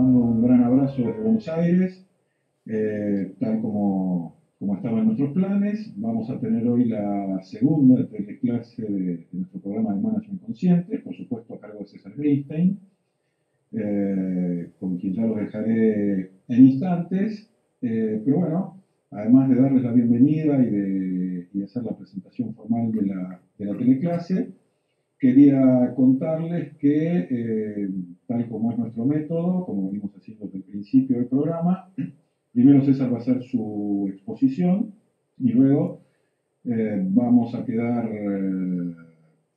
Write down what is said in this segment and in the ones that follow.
mando un gran abrazo desde Buenos Aires. Tal como estaba en nuestros planes, vamos a tener hoy la segunda teleclase de nuestro programa de Management Consciente, por supuesto a cargo de César Greenstein, con quien ya lo dejaré en instantes. Pero bueno, además de darles la bienvenida y de hacer la presentación formal de la teleclase, quería contarles que, tal como es nuestro método, como venimos haciendo desde el principio del programa, primero César va a hacer su exposición y luego vamos a quedar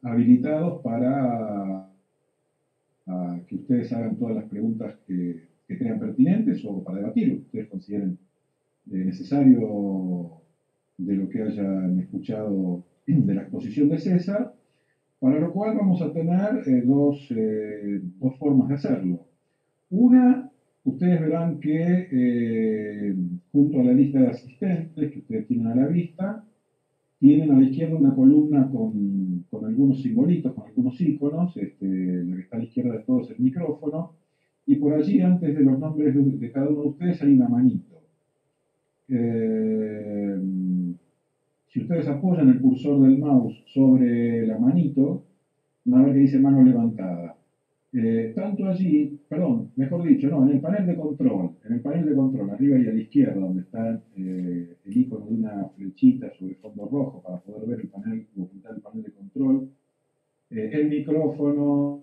habilitados para que ustedes hagan todas las preguntas que crean pertinentes o para debatir lo que ustedes consideren necesario de lo que hayan escuchado de la exposición de César, para lo cual vamos a tener dos formas de hacerlo. Una, ustedes verán que junto a la lista de asistentes que ustedes tienen a la vista, tienen a la izquierda una columna con algunos simbolitos, con algunos iconos. La que está a la izquierda de todos es el micrófono, y por allí, antes de los nombres de cada uno de ustedes, hay una manito. Eh, si ustedes apoyan el cursor del mouse sobre la manito, van a ver que dice mano levantada. Tanto allí, perdón, mejor dicho, no, en el panel de control, arriba y a la izquierda, donde está el icono de una flechita sobre fondo rojo para poder ver el panel, ocultar el panel de control, el micrófono,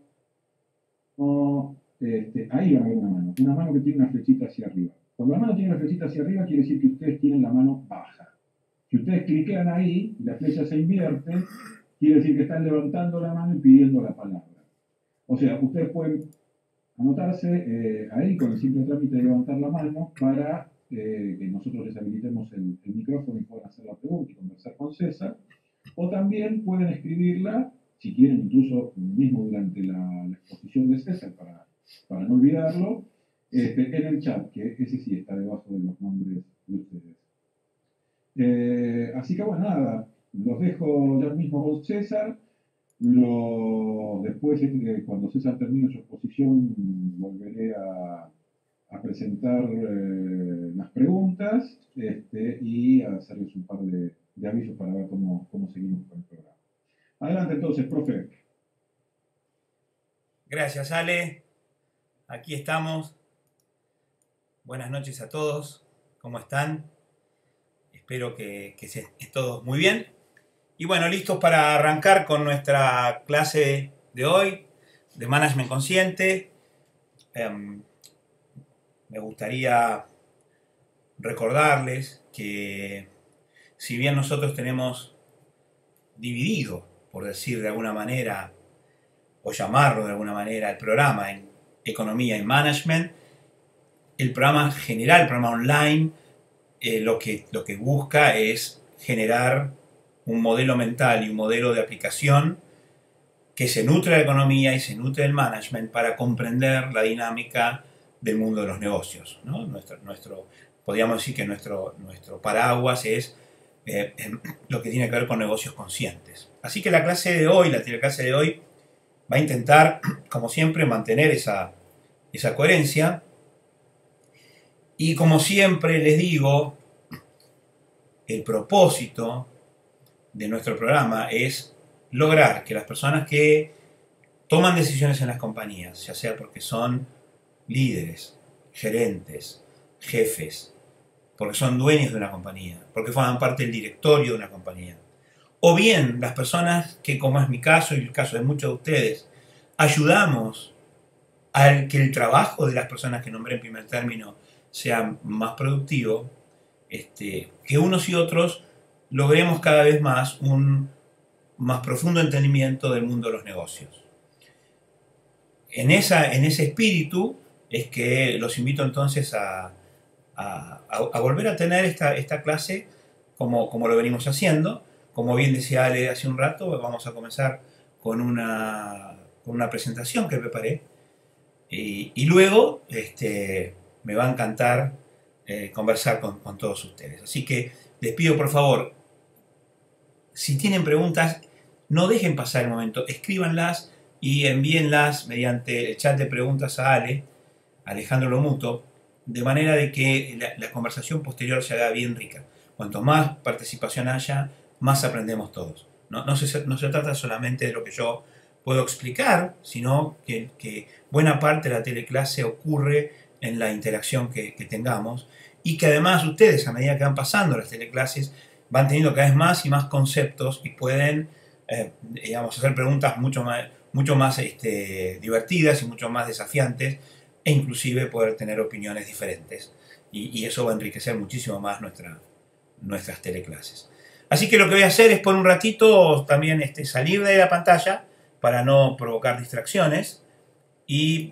ahí va a haber una mano que tiene una flechita hacia arriba. Cuando la mano tiene una flechita hacia arriba, quiere decir que ustedes tienen la mano baja. Si ustedes cliquean ahí y la flecha se invierte, quiere decir que están levantando la mano y pidiendo la palabra. O sea, ustedes pueden anotarse ahí con el simple trámite de levantar la mano para que nosotros les habilitemos el micrófono y puedan hacer la pregunta y conversar con César. O también pueden escribirla, si quieren, incluso mismo durante la exposición de César, para no olvidarlo, en el chat, que ese sí está debajo de los nombres de ustedes. Así que bueno, nada, los dejo ya mismo con César. Después, cuando César termine su exposición, volveré a presentar las preguntas y a hacerles un par de avisos para ver cómo seguimos con el programa. Adelante entonces, profe. Gracias, Ale. Aquí estamos. Buenas noches a todos. ¿Cómo están? Espero que estén todos muy bien. Y bueno, listos para arrancar con nuestra clase de hoy de Management Consciente. Me gustaría recordarles que si bien nosotros tenemos dividido, por decir de alguna manera, o llamarlo de alguna manera, el programa en Economía y Management, el programa general, el programa online, lo que busca es generar un modelo mental y un modelo de aplicación que se nutre de la economía y se nutre del management para comprender la dinámica del mundo de los negocios, ¿no? Podríamos decir que nuestro paraguas es lo que tiene que ver con negocios conscientes. Así que la clase de hoy, la teleclase de hoy, va a intentar, como siempre, mantener esa coherencia. Y como siempre les digo, el propósito de nuestro programa es lograr que las personas que toman decisiones en las compañías, ya sea porque son líderes, gerentes, jefes, porque son dueños de una compañía, porque forman parte del directorio de una compañía, o bien las personas que, como es mi caso y el caso de muchos de ustedes, ayudamos a que el trabajo de las personas que nombré en primer término sea más productivo, que unos y otros logremos cada vez más un más profundo entendimiento del mundo de los negocios. En ese espíritu es que los invito entonces a volver a tener esta clase como lo venimos haciendo. Como bien decía Ale hace un rato, vamos a comenzar con una presentación que preparé y luego me va a encantar conversar con todos ustedes. Así que les pido por favor, si tienen preguntas, no dejen pasar el momento, escríbanlas y envíenlas mediante el chat de preguntas a Ale. Alejandro Lomuto, de manera de que la conversación posterior se haga bien rica. Cuanto más participación haya, más aprendemos todos. No se trata solamente de lo que yo puedo explicar, sino que buena parte de la teleclase ocurre en la interacción que tengamos, y que además ustedes, a medida que van pasando las teleclases, van teniendo cada vez más y más conceptos y pueden digamos, hacer preguntas mucho más divertidas y mucho más desafiantes, e inclusive poder tener opiniones diferentes. Y eso va a enriquecer muchísimo más nuestras teleclases. Así que lo que voy a hacer es por un ratito también salir de la pantalla para no provocar distracciones, y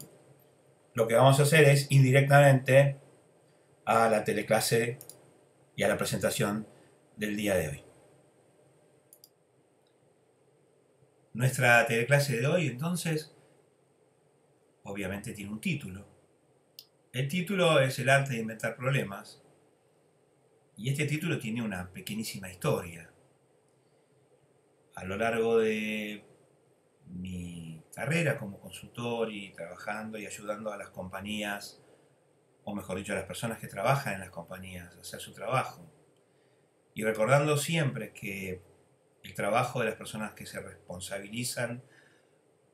lo que vamos a hacer es ir directamente a la teleclase y a la presentación del día de hoy. Nuestra teleclase de hoy, entonces, obviamente tiene un título. El título es El arte de inventar problemas, y este título tiene una pequeñísima historia. A lo largo de mi carrera como consultor y trabajando y ayudando a las compañías, o mejor dicho, a las personas que trabajan en las compañías a hacer su trabajo, y recordando siempre que el trabajo de las personas que se responsabilizan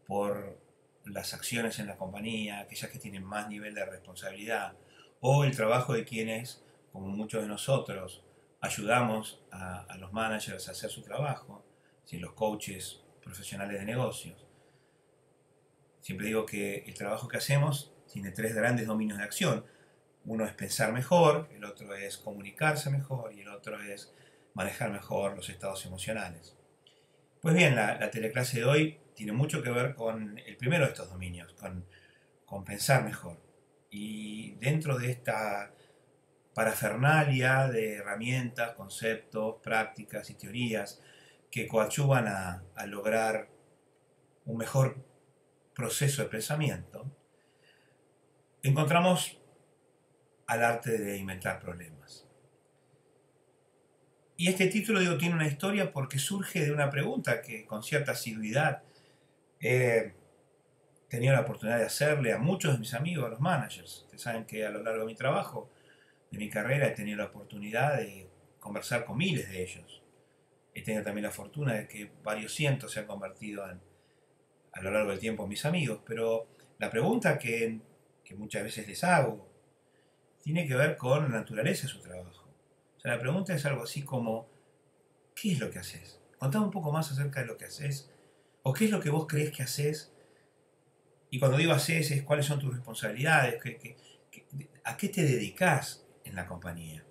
por las acciones en la compañía, aquellas que tienen más nivel de responsabilidad, o el trabajo de quienes, como muchos de nosotros, ayudamos a los managers a hacer su trabajo, los coaches profesionales de negocios. Siempre digo que el trabajo que hacemos tiene 3 grandes dominios de acción. Uno es pensar mejor, el otro es comunicarse mejor, y el otro es manejar mejor los estados emocionales. Pues bien, la teleclase de hoy tiene mucho que ver con el primero de estos dominios, con pensar mejor. Y dentro de esta parafernalia de herramientas, conceptos, prácticas y teorías que coadyuvan a lograr un mejor proceso de pensamiento, encontramos al arte de inventar problemas. Y este título, digo, tiene una historia porque surge de una pregunta que con cierta asiduidad he tenido la oportunidad de hacerle a muchos de mis amigos, a los managers. Ustedes saben que a lo largo de mi trabajo, de mi carrera, he tenido la oportunidad de conversar con miles de ellos. He tenido también la fortuna de que varios cientos se han convertido a lo largo del tiempo en mis amigos. Pero la pregunta que muchas veces les hago tiene que ver con la naturaleza de su trabajo. O sea, la pregunta es algo así como: ¿qué es lo que haces? Contame un poco más acerca de lo que haces, o qué es lo que vos crees que haces. Y cuando digo haces, es cuáles son tus responsabilidades, a qué te dedicas en la compañía.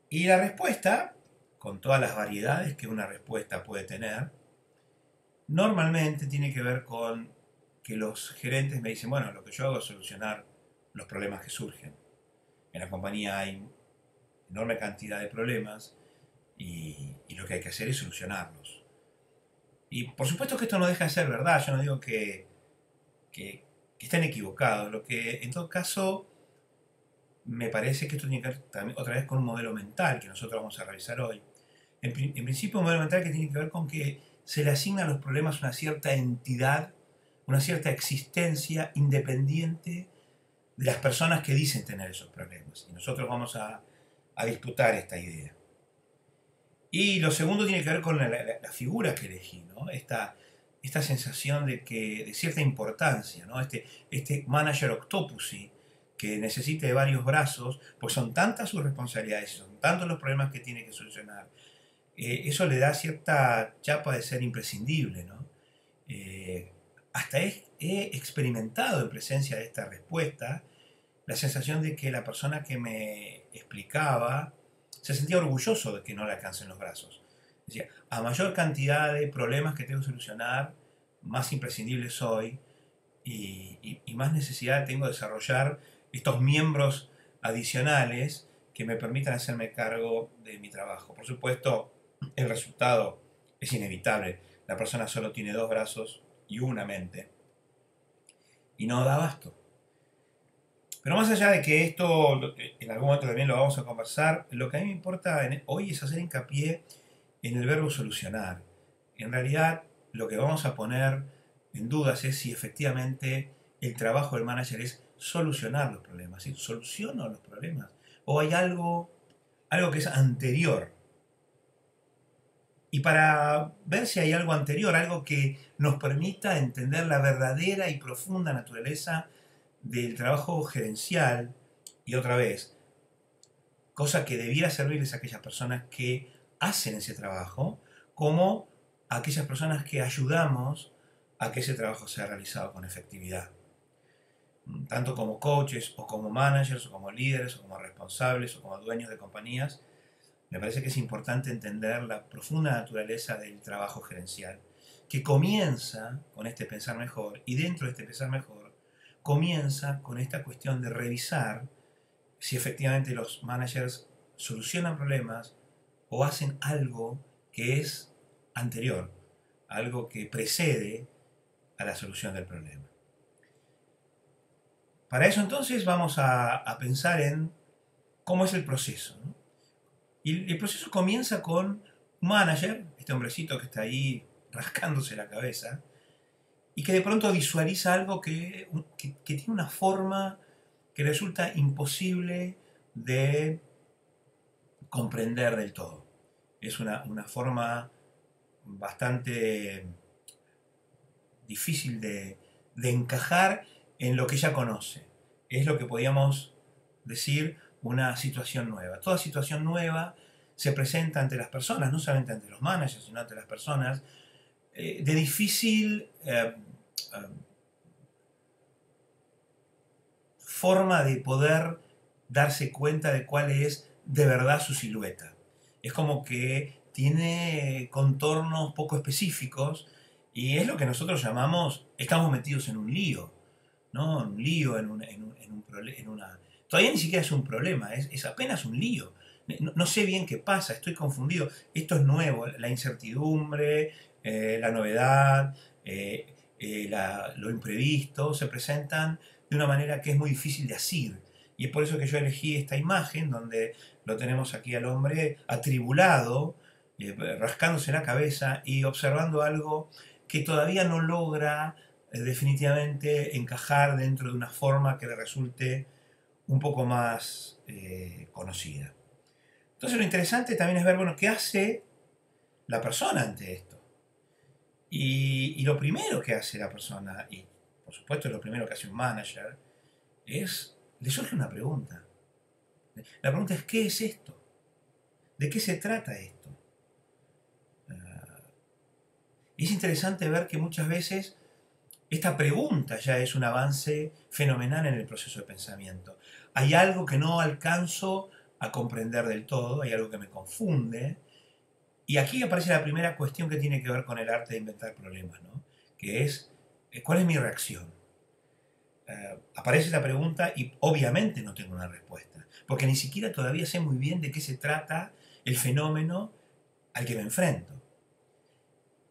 Y la respuesta, con todas las variedades que una respuesta puede tener, normalmente tiene que ver con que los gerentes me dicen: bueno, lo que yo hago es solucionar los problemas que surgen. En la compañía hay enorme cantidad de problemas, y lo que hay que hacer es solucionarlos. Y por supuesto que esto no deja de ser verdad. Yo no digo que estén equivocados. Lo que en todo caso me parece que esto tiene que ver también, otra vez, con un modelo mental que nosotros vamos a revisar hoy. En principio, un modelo mental que tiene que ver con que se le asigna a los problemas una cierta entidad, una cierta existencia independiente de las personas que dicen tener esos problemas. Y nosotros vamos a disputar esta idea. Y lo segundo tiene que ver con la figura que elegí, ¿no? Esta sensación de cierta importancia, ¿no? Este manager octopussy que necesita de varios brazos, pues son tantas sus responsabilidades, son tantos los problemas que tiene que solucionar. Eso le da cierta chapa de ser imprescindible, ¿no? Hasta he experimentado en presencia de esta respuesta la sensación de que la persona que me explicaba se sentía orgulloso de que no le alcancen los brazos. Decía: a mayor cantidad de problemas que tengo que solucionar, más imprescindible soy, y más necesidad tengo de desarrollar estos miembros adicionales que me permitan hacerme cargo de mi trabajo. Por supuesto, el resultado es inevitable. La persona solo tiene 2 brazos y una mente, y no da abasto. Pero más allá de que esto en algún momento también lo vamos a conversar, lo que a mí me importa hoy es hacer hincapié en el verbo solucionar. En realidad, lo que vamos a poner en dudas es si efectivamente el trabajo del manager es solucionar los problemas, ¿sí? ¿Soluciono los problemas? ¿O hay algo que es anterior? Y para ver si hay algo anterior, algo que nos permita entender la verdadera y profunda naturaleza del trabajo gerencial, y otra vez, cosa que debiera servirles a aquellas personas que hacen ese trabajo, como a aquellas personas que ayudamos a que ese trabajo sea realizado con efectividad. Tanto como coaches, o como managers, o como líderes, o como responsables, o como dueños de compañías, me parece que es importante entender la profunda naturaleza del trabajo gerencial, que comienza con este pensar mejor, y dentro de este pensar mejor, comienza con esta cuestión de revisar si efectivamente los managers solucionan problemas o hacen algo que es anterior, algo que precede a la solución del problema. Para eso entonces vamos a pensar en cómo es el proceso, ¿no? Y el proceso comienza con un manager, este hombrecito que está ahí rascándose la cabeza, y que de pronto visualiza algo que tiene una forma que resulta imposible de comprender del todo. Es una forma bastante difícil de encajar en lo que ya conoce. Es lo que podríamos decir una situación nueva. Toda situación nueva se presenta ante las personas, no solamente ante los managers, sino ante las personas, de difícil forma de poder darse cuenta de cuál es de verdad su silueta. Es como que tiene contornos poco específicos y es lo que nosotros llamamos, estamos metidos en un lío, ¿no? Un lío, en una... Todavía ni siquiera es un problema, es apenas un lío. No sé bien qué pasa, estoy confundido. Esto es nuevo, la incertidumbre, la novedad, lo imprevisto, se presentan de una manera que es muy difícil de asir. Y es por eso que yo elegí esta imagen donde lo tenemos aquí al hombre atribulado, rascándose la cabeza y observando algo que todavía no logra definitivamente encajar dentro de una forma que le resulte un poco más conocida. Entonces lo interesante también es ver, bueno, qué hace la persona ante esto. Y lo primero que hace la persona, y por supuesto lo primero que hace un manager, le surge una pregunta. La pregunta es, ¿qué es esto? ¿De qué se trata esto? Es interesante ver que muchas veces esta pregunta ya es un avance fenomenal en el proceso de pensamiento. Hay algo que no alcanzo a comprender del todo, hay algo que me confunde, y aquí aparece la primera cuestión que tiene que ver con el arte de inventar problemas, ¿no? Que es, ¿cuál es mi reacción? Aparece la pregunta y obviamente no tengo una respuesta, porque ni siquiera todavía sé muy bien de qué se trata el fenómeno al que me enfrento.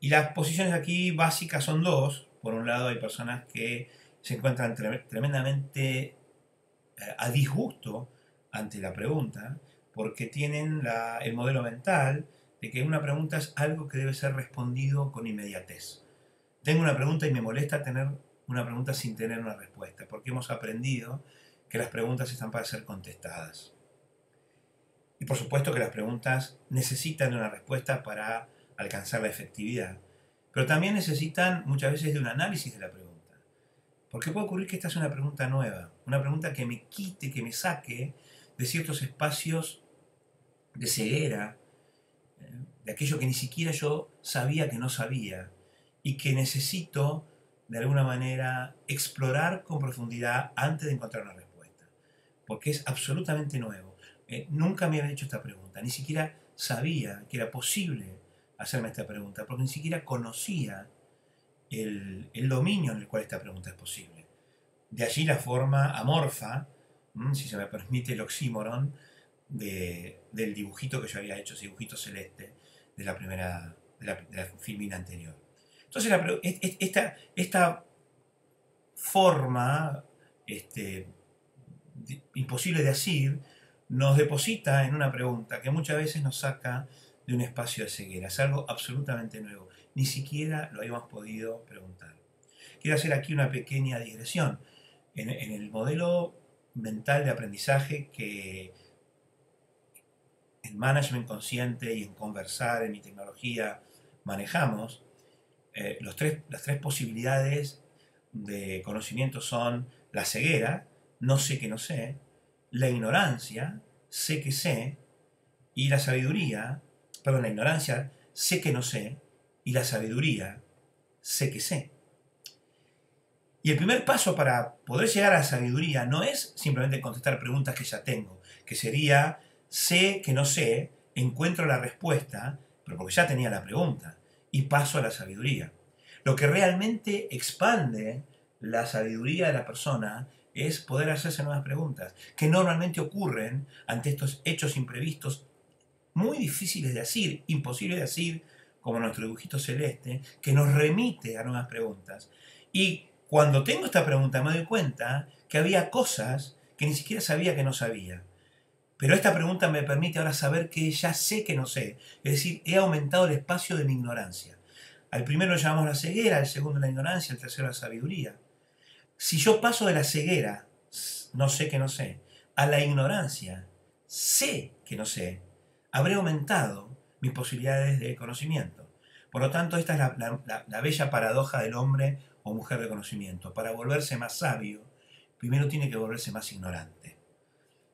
Y las posiciones aquí básicas son dos. Por un lado hay personas que se encuentran tremendamente a disgusto ante la pregunta, porque tienen el modelo mental de que una pregunta es algo que debe ser respondido con inmediatez. Tengo una pregunta y me molesta tener una pregunta sin tener una respuesta, porque hemos aprendido que las preguntas están para ser contestadas. Y por supuesto que las preguntas necesitan de una respuesta para alcanzar la efectividad, pero también necesitan muchas veces de un análisis de la pregunta. Porque puede ocurrir que esta es una pregunta nueva, una pregunta que me quite, que me saque de ciertos espacios de ceguera, de aquello que ni siquiera yo sabía que no sabía, y que necesito de alguna manera explorar con profundidad antes de encontrar una respuesta, porque es absolutamente nuevo. Nunca me había hecho esta pregunta, ni siquiera sabía que era posible hacerme esta pregunta, porque ni siquiera conocía el dominio en el cual esta pregunta es posible. De allí la forma amorfa, si se me permite el oxímoron, del dibujito que yo había hecho, ese dibujito celeste de la primera, de la filmina anterior. Entonces esta forma imposible de asir nos deposita en una pregunta que muchas veces nos saca de un espacio de ceguera. Es algo absolutamente nuevo. Ni siquiera lo habíamos podido preguntar. quiero hacer aquí una pequeña digresión. En el modelo mental de aprendizaje que en management consciente y en conversar, en mi tecnología, manejamos, las tres posibilidades de conocimiento son la ceguera, no sé que no sé, la ignorancia, sé que sé, y la sabiduría, perdón, la ignorancia, sé que no sé, y la sabiduría, sé que sé. Y el primer paso para poder llegar a la sabiduría no es simplemente contestar preguntas que ya tengo, que sería, sé que no sé, encuentro la respuesta, pero porque ya tenía la pregunta, y paso a la sabiduría. Lo que realmente expande la sabiduría de la persona es poder hacerse nuevas preguntas, que normalmente ocurren ante estos hechos imprevistos muy difíciles de decir, imposibles de decir, como nuestro dibujito celeste, que nos remite a nuevas preguntas. Y cuando tengo esta pregunta me doy cuenta que había cosas que ni siquiera sabía que no sabía. Pero esta pregunta me permite ahora saber que ya sé que no sé. Es decir, he aumentado el espacio de mi ignorancia. Al primero lo llamamos la ceguera, al segundo la ignorancia, al tercero la sabiduría. Si yo paso de la ceguera, no sé que no sé, a la ignorancia, sé que no sé, habré aumentado mis posibilidades de conocimiento. Por lo tanto, esta es la bella paradoja del hombre o mujer de conocimiento. Para volverse más sabio, primero tiene que volverse más ignorante.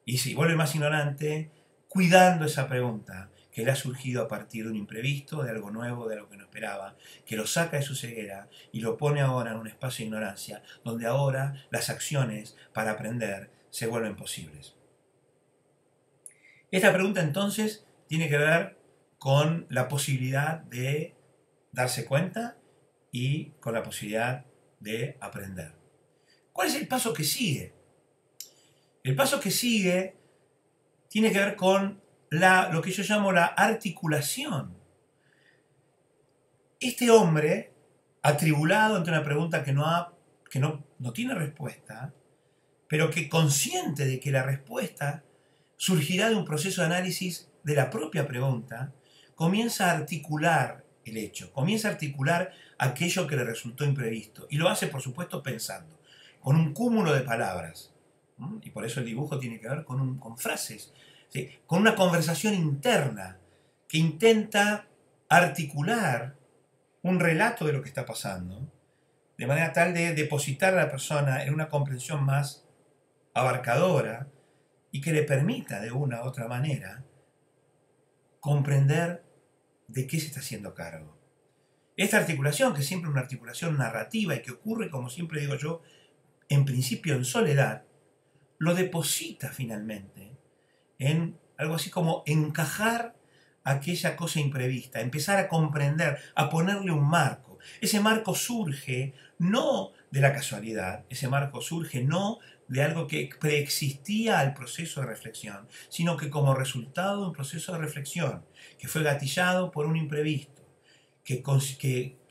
Y si vuelve más ignorante, cuidando esa pregunta que le ha surgido a partir de un imprevisto, de algo nuevo, de algo que no esperaba, que lo saca de su ceguera y lo pone ahora en un espacio de ignorancia, donde ahora las acciones para aprender se vuelven posibles. Esta pregunta entonces tiene que ver con la posibilidad de darse cuenta y con la posibilidad de aprender. ¿Cuál es el paso que sigue? El paso que sigue tiene que ver con lo que yo llamo la articulación. Este hombre, atribulado ante una pregunta que no tiene respuesta, pero que consciente de que la respuesta surgirá de un proceso de análisis de la propia pregunta, comienza a articular el hecho, comienza a articular aquello que le resultó imprevisto. Y lo hace, por supuesto, pensando, con un cúmulo de palabras. Y por eso el dibujo tiene que ver con frases, ¿sí? Con una conversación interna que intenta articular un relato de lo que está pasando, de manera tal de depositar a la persona en una comprensión más abarcadora y que le permita de una u otra manera comprender de qué se está haciendo cargo. Esta articulación, que es siempre una articulación narrativa y que ocurre, como siempre digo yo, en principio en soledad, lo deposita finalmente en algo así como encajar aquella cosa imprevista, empezar a comprender, a ponerle un marco. Ese marco surge no de la casualidad, ese marco surge no de algo que preexistía al proceso de reflexión, sino que como resultado de un proceso de reflexión que fue gatillado por un imprevisto, que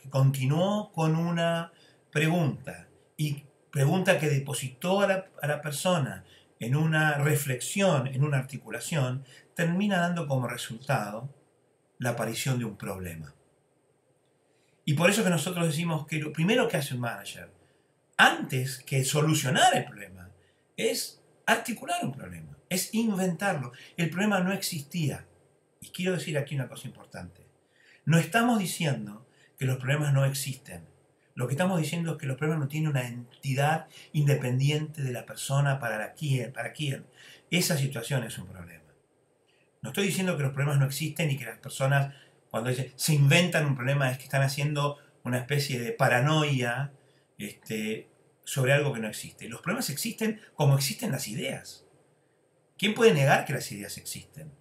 continuó con una pregunta, y pregunta que depositó a la persona en una reflexión, en una articulación, termina dando como resultado la aparición de un problema. Y por eso que nosotros decimos que lo primero que hace un manager, antes que solucionar el problema, es articular un problema, es inventarlo. El problema no existía. Y quiero decir aquí una cosa importante. No estamos diciendo que los problemas no existen. Lo que estamos diciendo es que los problemas no tienen una entidad independiente de la persona para quien esa situación es un problema. No estoy diciendo que los problemas no existen y que las personas, cuando se inventan un problema, es que están haciendo una especie de paranoia sobre algo que no existe. Los problemas existen como existen las ideas. ¿Quién puede negar que las ideas existen?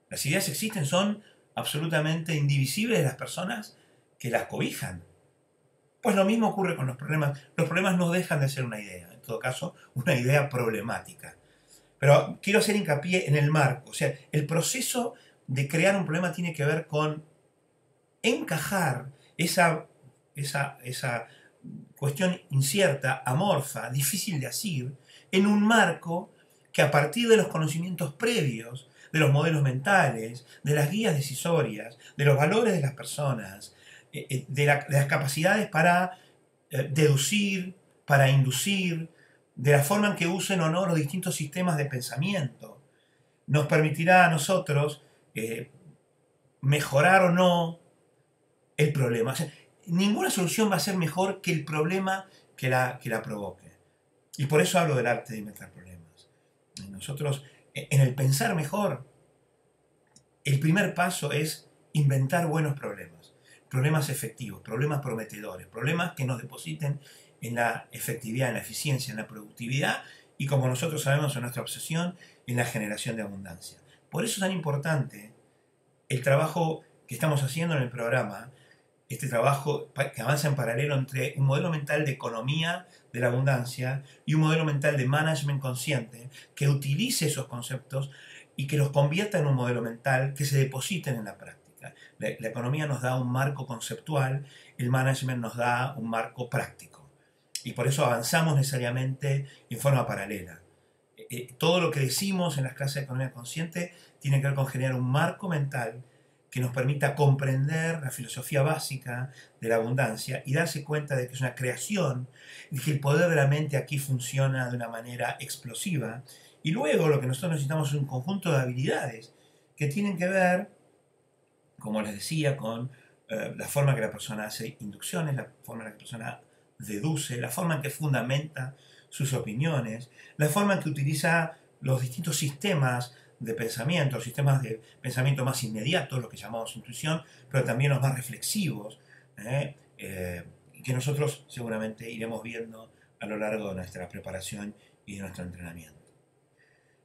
Las ideas existen, son absolutamente indivisibles de las personas que las cobijan. Pues lo mismo ocurre con los problemas. Los problemas no dejan de ser una idea, en todo caso, una idea problemática. Pero quiero hacer hincapié en el marco. O sea, el proceso de crear un problema tiene que ver con encajar esa cuestión incierta, amorfa, difícil de asir, en un marco que a partir de los conocimientos previos, de los modelos mentales, de las guías decisorias, de los valores de las personas, de las capacidades para deducir, para inducir, de la forma en que usen o no los distintos sistemas de pensamiento. Nos permitirá a nosotros mejorar o no el problema. O sea, ninguna solución va a ser mejor que el problema que la provoque. Y por eso hablo del arte de inventar problemas. Nosotros, en el pensar mejor, el primer paso es inventar buenos problemas. Problemas efectivos, problemas prometedores, problemas que nos depositen en la efectividad, en la eficiencia, en la productividad y, como nosotros sabemos en nuestra obsesión, en la generación de abundancia. Por eso es tan importante el trabajo que estamos haciendo en el programa, este trabajo que avanza en paralelo entre un modelo mental de economía de la abundancia y un modelo mental de management consciente que utilice esos conceptos y que los convierta en un modelo mental que se depositen en la práctica. La economía nos da un marco conceptual, el management nos da un marco práctico. Y por eso avanzamos necesariamente en forma paralela. Todo lo que decimos en las clases de economía consciente tiene que ver con generar un marco mental que nos permita comprender la filosofía básica de la abundancia y darse cuenta de que es una creación, y que el poder de la mente aquí funciona de una manera explosiva. Y luego lo que nosotros necesitamos es un conjunto de habilidades que tienen que ver, como les decía, con la forma en que la persona hace inducciones, la forma en que la persona deduce, la forma en que fundamenta sus opiniones, la forma en que utiliza los distintos sistemas de pensamiento, sistemas de pensamiento más inmediatos, lo que llamamos intuición, pero también los más reflexivos, que nosotros seguramente iremos viendo a lo largo de nuestra preparación y de nuestro entrenamiento.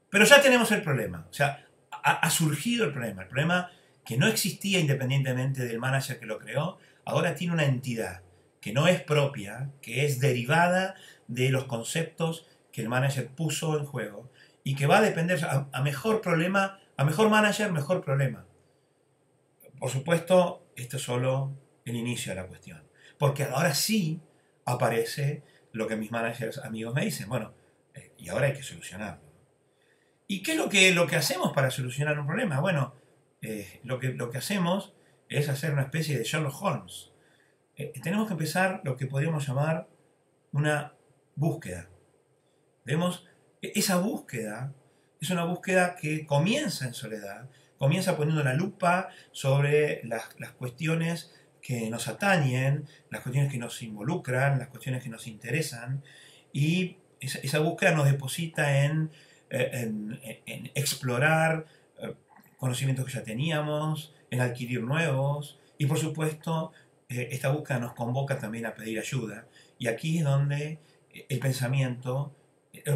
Pero ya tenemos el problema, o sea, ha surgido el problema que no existía independientemente del manager que lo creó, ahora tiene una entidad que no es propia, que es derivada de los conceptos que el manager puso en juego y que va a depender a mejor problema, a mejor manager, mejor problema. Por supuesto, esto es solo el inicio de la cuestión, porque ahora sí aparece lo que mis managers amigos me dicen, bueno, y ahora hay que solucionarlo. ¿Y qué es lo que hacemos para solucionar un problema? Bueno, lo que hacemos es hacer una especie de Sherlock Holmes. Tenemos que empezar lo que podríamos llamar una búsqueda. Esa búsqueda es una búsqueda que comienza en soledad, comienza poniendo la lupa sobre las cuestiones que nos atañen, las cuestiones que nos involucran, las cuestiones que nos interesan, y esa búsqueda nos deposita en explorar conocimientos que ya teníamos, en adquirir nuevos, y por supuesto esta búsqueda nos convoca también a pedir ayuda, y aquí es donde el pensamiento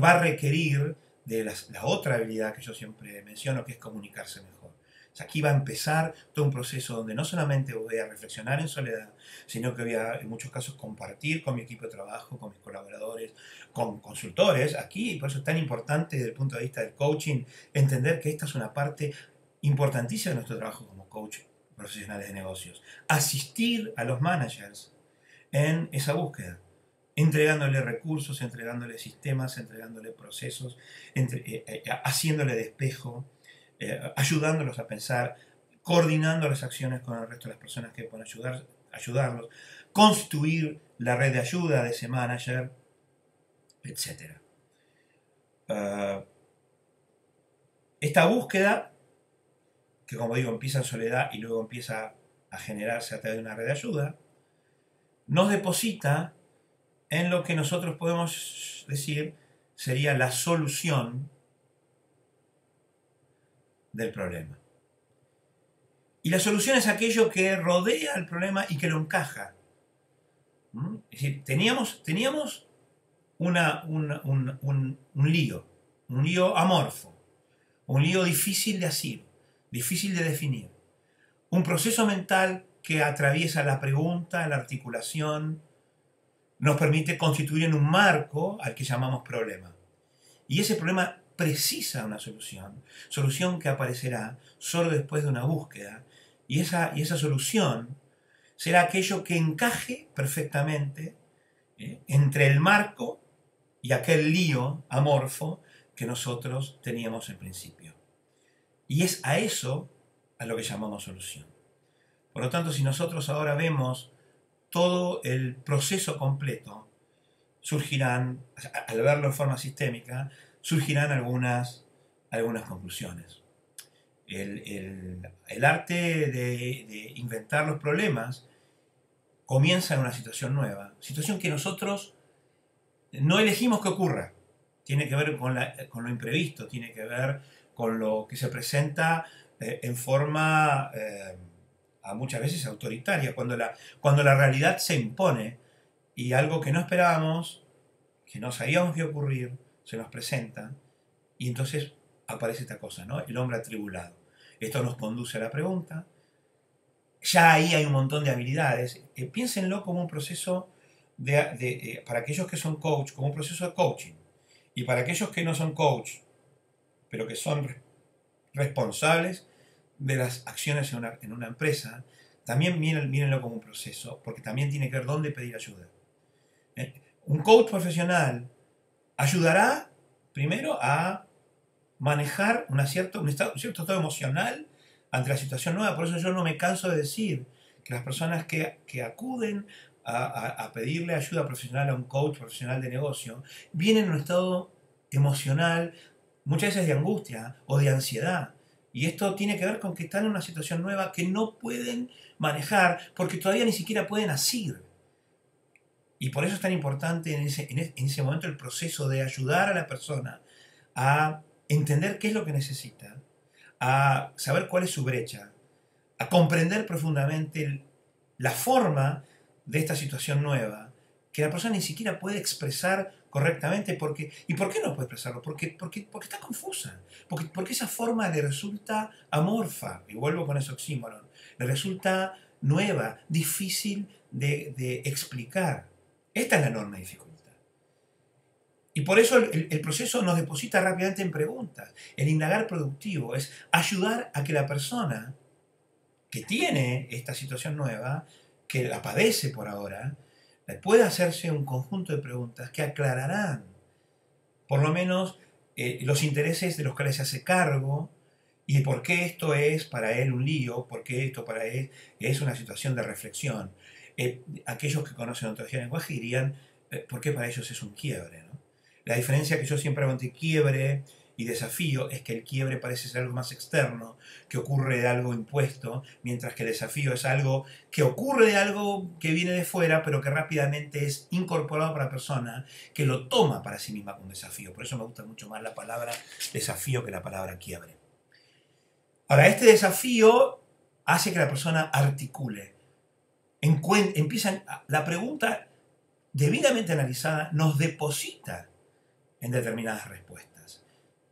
va a requerir de la otra habilidad que yo siempre menciono, que es comunicarse mejor. O sea, aquí va a empezar todo un proceso donde no solamente voy a reflexionar en soledad, sino que voy a, en muchos casos, compartir con mi equipo de trabajo, con mis colaboradores, con consultores. Aquí, por eso es tan importante desde el punto de vista del coaching, entender que esta es una parte importantísima de nuestro trabajo como coach profesionales de negocios. Asistir a los managers en esa búsqueda, entregándole recursos, entregándole sistemas, entregándole procesos, haciéndole de espejo, ayudándolos a pensar, coordinando las acciones con el resto de las personas que pueden ayudarlos, constituir la red de ayuda de ese manager, etc. Esta búsqueda, que como digo empieza en soledad y luego empieza a generarse a través de una red de ayuda, nos deposita en lo que nosotros podemos decir sería la solución del problema. Y la solución es aquello que rodea el problema y que lo encaja. Es decir, teníamos un lío amorfo, un lío difícil de asir, difícil de definir, un proceso mental que atraviesa la pregunta, la articulación, nos permite constituir en un marco al que llamamos problema. Y ese problema precisa una solución que aparecerá solo después de una búsqueda, y esa solución será aquello que encaje perfectamente entre el marco y aquel lío amorfo que nosotros teníamos en principio. Y es a eso a lo que llamamos solución. Por lo tanto, si nosotros ahora vemos todo el proceso completo, surgirán, al verlo en forma sistémica, surgirán algunas conclusiones. El arte de inventar los problemas comienza en una situación nueva, situación que nosotros no elegimos que ocurra. Tiene que ver con lo imprevisto, tiene que ver con lo que se presenta en forma a muchas veces autoritaria, cuando la realidad se impone y algo que no esperábamos, que no sabíamos que iba a ocurrir, se nos presenta y entonces aparece esta cosa, ¿no? El hombre atribulado. Esto nos conduce a la pregunta. Ya ahí hay un montón de habilidades. Piénsenlo como un proceso para aquellos que son coach, como un proceso de coaching. Y para aquellos que no son coach, pero que son responsables de las acciones en una empresa, también mírenlo como un proceso, porque también tiene que ver dónde pedir ayuda. Un coach profesional ayudará primero a manejar un cierto estado emocional ante la situación nueva. Por eso yo no me canso de decir que las personas que acuden a pedirle ayuda profesional a un coach profesional de negocio vienen en un estado emocional muchas veces de angustia o de ansiedad. Y esto tiene que ver con que están en una situación nueva que no pueden manejar porque todavía ni siquiera pueden asir. Y por eso es tan importante en ese momento el proceso de ayudar a la persona a entender qué es lo que necesita, a saber cuál es su brecha, a comprender profundamente la forma de esta situación nueva, que la persona ni siquiera puede expresar correctamente. ¿Y por qué no puede expresarlo? Porque está confusa, porque esa forma le resulta amorfa, y vuelvo con ese oxímoron, le resulta nueva, difícil de explicar. Esta es la enorme dificultad. Y por eso el proceso nos deposita rápidamente en preguntas. El indagar productivo es ayudar a que la persona que tiene esta situación nueva, que la padece por ahora, pueda hacerse un conjunto de preguntas que aclararán, por lo menos, los intereses de los que se hace cargo y por qué esto es para él un lío, por qué esto para él es una situación de reflexión. Aquellos que conocen ontología del lenguaje dirían por qué para ellos es un quiebre, ¿no? La diferencia que yo siempre hago entre quiebre y desafío es que el quiebre parece ser algo más externo, que ocurre de algo impuesto, mientras que el desafío es algo que ocurre de algo que viene de fuera, pero que rápidamente es incorporado por la persona, que lo toma para sí misma como desafío. Por eso me gusta mucho más la palabra desafío que la palabra quiebre. Ahora, este desafío hace que la persona articule. La pregunta debidamente analizada nos deposita en determinadas respuestas.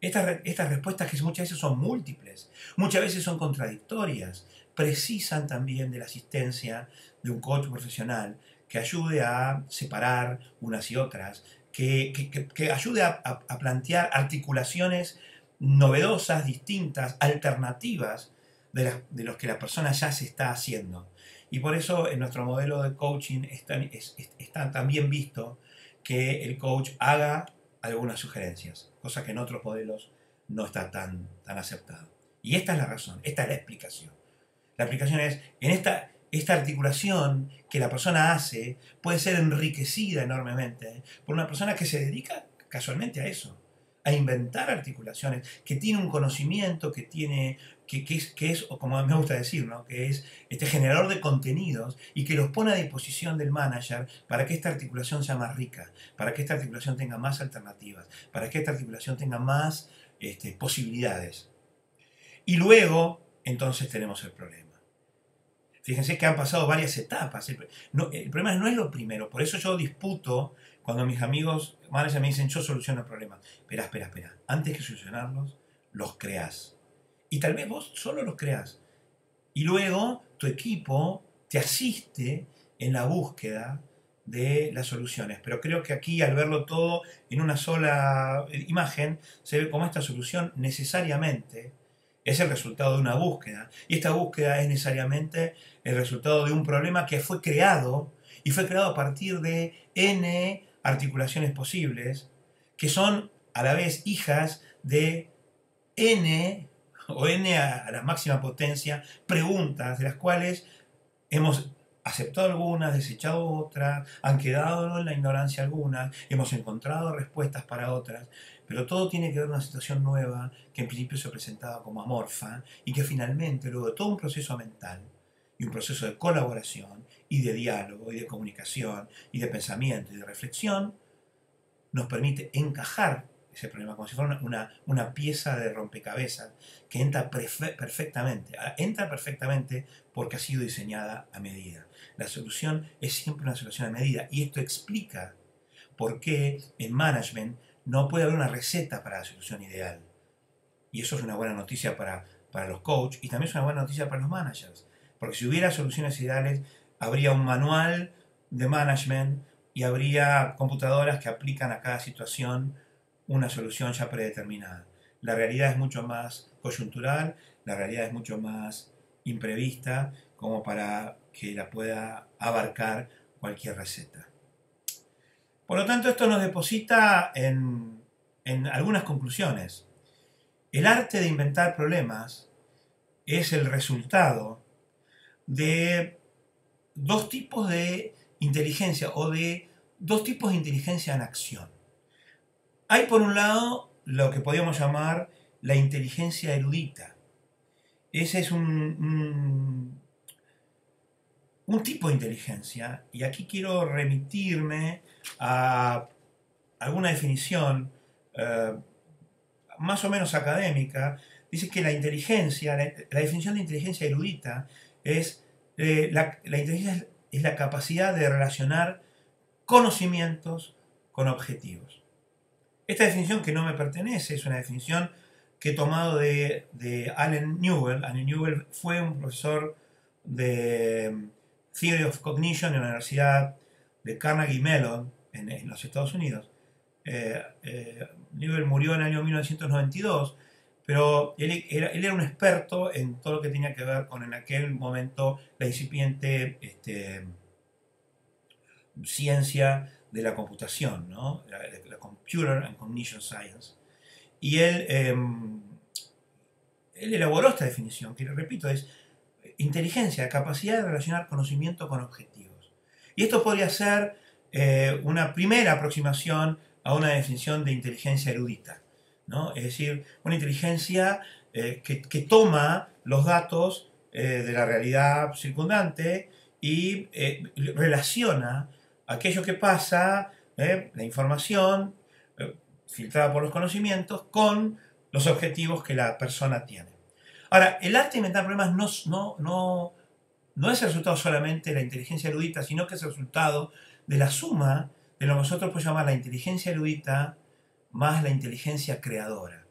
Estas respuestas, que muchas veces son múltiples, muchas veces son contradictorias, precisan también de la asistencia de un coach profesional que ayude a separar unas y otras, que ayude a plantear articulaciones novedosas, distintas, alternativas de los que la persona ya se está haciendo. Y por eso en nuestro modelo de coaching está también visto que el coach haga algunas sugerencias, cosa que en otros modelos no está tan aceptado. Y esta es la razón, esta es la explicación. La explicación es, en esta articulación que la persona hace puede ser enriquecida enormemente por una persona que se dedica casualmente a eso, a inventar articulaciones, que tiene un conocimiento, que es, como me gusta decir, ¿no? Que es este generador de contenidos y que los pone a disposición del manager para que esta articulación sea más rica, para que esta articulación tenga más alternativas, para que esta articulación tenga más posibilidades. Y luego, entonces tenemos el problema. Fíjense que han pasado varias etapas. El problema no es lo primero, por eso yo disputo cuando mis amigos managers me dicen yo soluciono problemas. Espera. Antes que solucionarlos, los creás. Y tal vez vos solo los creás. Y luego tu equipo te asiste en la búsqueda de las soluciones. Pero creo que aquí, al verlo todo en una sola imagen, se ve como esta solución necesariamente es el resultado de una búsqueda. Y esta búsqueda es necesariamente el resultado de un problema que fue creado, y fue creado a partir de N articulaciones posibles, que son a la vez hijas de N, o N a la máxima potencia, preguntas de las cuales hemos aceptado algunas, desechado otras, han quedado en la ignorancia algunas, hemos encontrado respuestas para otras, pero todo tiene que ver con una situación nueva que en principio se presentaba como amorfa y que finalmente, luego de todo un proceso mental y un proceso de colaboración y de diálogo y de comunicación y de pensamiento y de reflexión, nos permite encajar ese problema como si fuera una pieza de rompecabezas que entra perfectamente. Entra perfectamente porque ha sido diseñada a medida. La solución es siempre una solución a medida y esto explica por qué en management no puede haber una receta para la solución ideal. Y eso es una buena noticia para los coaches y también es una buena noticia para los managers. Porque si hubiera soluciones ideales, habría un manual de management y habría computadoras que aplican a cada situación una solución ya predeterminada. La realidad es mucho más coyuntural, la realidad es mucho más imprevista como para que la pueda abarcar cualquier receta. Por lo tanto, esto nos deposita en algunas conclusiones. El arte de inventar problemas es el resultado de dos tipos de inteligencia o de dos tipos de inteligencia en acción. Hay por un lado lo que podríamos llamar la inteligencia erudita. Ese es un tipo de inteligencia, y aquí quiero remitirme a alguna definición más o menos académica. Dice que la inteligencia, la definición de inteligencia erudita es la inteligencia es la capacidad de relacionar conocimientos con objetivos. Esta definición, que no me pertenece, es una definición que he tomado de Allen Newell. Allen Newell fue un profesor de Theory of Cognition en la Universidad de Carnegie Mellon en los Estados Unidos. Newell murió en el año 1992, pero él era un experto en todo lo que tenía que ver con en aquel momento la incipiente ciencia de la computación, ¿no? la Computer and Cognition Science. Y él elaboró esta definición, que repito, es inteligencia, capacidad de relacionar conocimiento con objetivos. Y esto podría ser una primera aproximación a una definición de inteligencia erudita, ¿no? Es decir, una inteligencia que toma los datos de la realidad circundante y relaciona aquello que pasa, la información filtrada por los conocimientos, con los objetivos que la persona tiene. Ahora, el arte de inventar problemas no es el resultado solamente de la inteligencia erudita, sino que es el resultado de la suma de lo que nosotros podemos llamar la inteligencia erudita más la inteligencia creadora.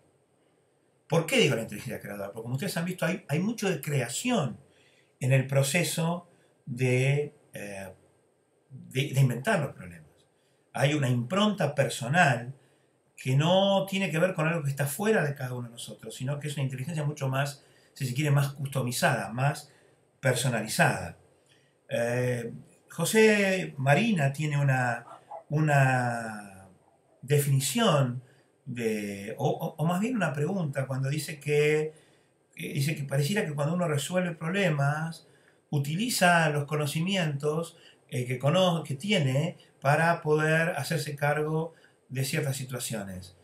¿Por qué digo la inteligencia creadora? Porque como ustedes han visto, hay mucho de creación en el proceso de inventar los problemas. Hay una impronta personal que no tiene que ver con algo que está fuera de cada uno de nosotros, sino que es una inteligencia mucho más, si se quiere, más customizada, más personalizada. José Marina tiene una definición o más bien una pregunta cuando dice que pareciera que cuando uno resuelve problemas utiliza los conocimientos que tiene para poder hacerse cargo de ciertas situaciones.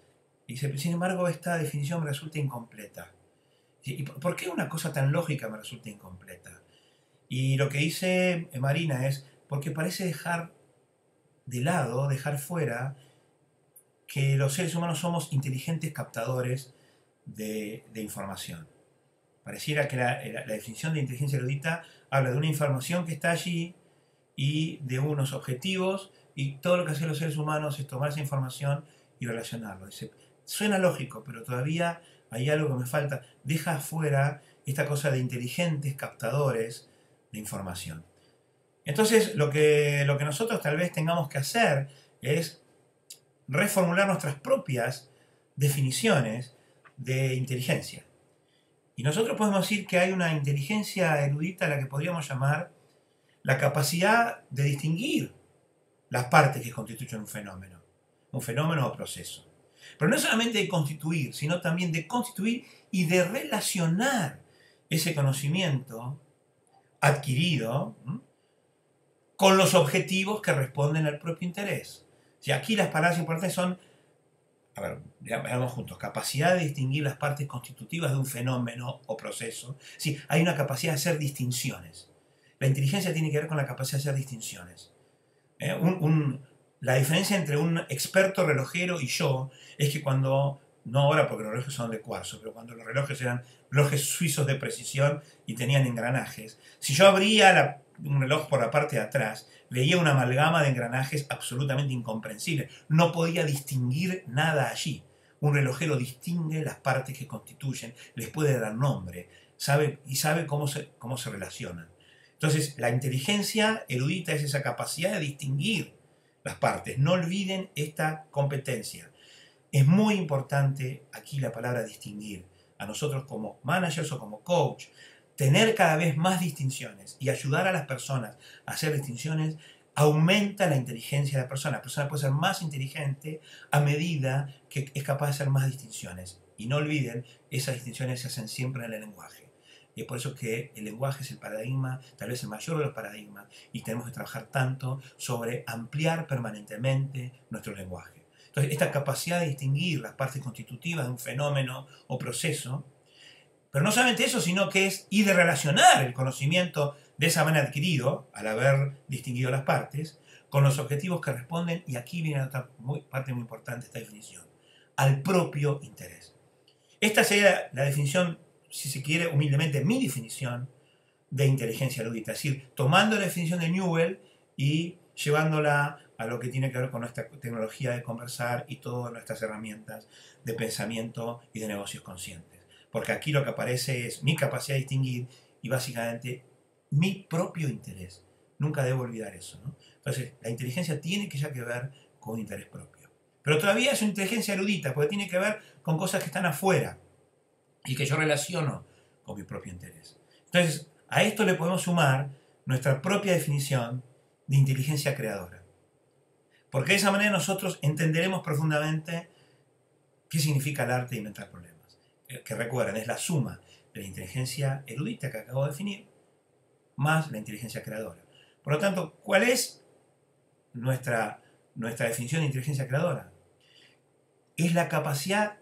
Y dice, sin embargo, esta definición me resulta incompleta. ¿Y por qué una cosa tan lógica me resulta incompleta? Y lo que dice Marina es porque parece dejar de lado, dejar fuera, que los seres humanos somos inteligentes captadores de información. Pareciera que la definición de inteligencia erudita habla de una información que está allí y de unos objetivos, y todo lo que hacen los seres humanos es tomar esa información y relacionarlo. Dice, suena lógico, pero todavía hay algo que me falta. Deja afuera esta cosa de inteligentes captadores de información. Entonces, lo que nosotros tal vez tengamos que hacer es reformular nuestras propias definiciones de inteligencia. Y nosotros podemos decir que hay una inteligencia erudita a la que podríamos llamar la capacidad de distinguir las partes que constituyen un fenómeno o proceso. Pero no solamente de constituir, sino también de constituir y de relacionar ese conocimiento adquirido con los objetivos que responden al propio interés. Si aquí las palabras importantes son, a ver, veamos juntos, capacidad de distinguir las partes constitutivas de un fenómeno o proceso. Sí, hay una capacidad de hacer distinciones. La inteligencia tiene que ver con la capacidad de hacer distinciones. La diferencia entre un experto relojero y yo es que cuando, no ahora porque los relojes son de cuarzo, pero cuando los relojes eran relojes suizos de precisión y tenían engranajes, si yo abría un reloj por la parte de atrás, veía una amalgama de engranajes absolutamente incomprensible. No podía distinguir nada allí. Un relojero distingue las partes que constituyen, les puede dar nombre, sabe cómo se relacionan. Entonces, la inteligencia erudita es esa capacidad de distinguir las partes. No olviden esta competencia. Es muy importante aquí la palabra distinguir. A nosotros como managers o como coach, tener cada vez más distinciones y ayudar a las personas a hacer distinciones aumenta la inteligencia de la persona. La persona puede ser más inteligente a medida que es capaz de hacer más distinciones. Y no olviden, esas distinciones se hacen siempre en el lenguaje. Y es por eso que el lenguaje es el paradigma, tal vez el mayor de los paradigmas, y tenemos que trabajar tanto sobre ampliar permanentemente nuestro lenguaje. Entonces, esta capacidad de distinguir las partes constitutivas de un fenómeno o proceso, pero no solamente eso, sino que es y de relacionar el conocimiento de esa manera adquirido, al haber distinguido las partes, con los objetivos que responden, y aquí viene otra parte muy importante de esta definición, al propio interés. Esta sería la definición, si se quiere, humildemente, mi definición de inteligencia erudita. Es decir, tomando la definición de Newell y llevándola a lo que tiene que ver con nuestra tecnología de conversar y todas nuestras herramientas de pensamiento y de negocios conscientes. Porque aquí lo que aparece es mi capacidad de distinguir y básicamente mi propio interés. Nunca debo olvidar eso, ¿no? Entonces, la inteligencia tiene que ya que ver con interés propio. Pero todavía es una inteligencia erudita, porque tiene que ver con cosas que están afuera y que yo relaciono con mi propio interés. Entonces, a esto le podemos sumar nuestra propia definición de inteligencia creadora. Porque de esa manera nosotros entenderemos profundamente qué significa el arte de inventar problemas. Que recuerden, es la suma de la inteligencia erudita que acabo de definir, más la inteligencia creadora. Por lo tanto, ¿cuál es nuestra definición de inteligencia creadora? Es la capacidad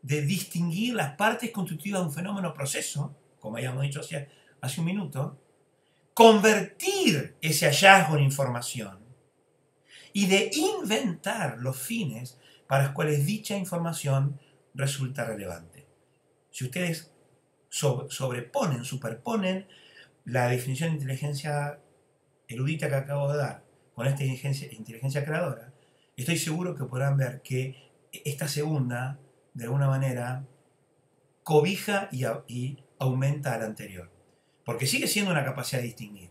de distinguir las partes constitutivas de un fenómeno o proceso, como habíamos dicho hace un minuto, convertir ese hallazgo en información y de inventar los fines para los cuales dicha información resulta relevante. Si ustedes superponen la definición de inteligencia erudita que acabo de dar con esta inteligencia creadora, estoy seguro que podrán ver que esta segunda, de alguna manera, cobija y aumenta a la anterior. Porque sigue siendo una capacidad de distinguir.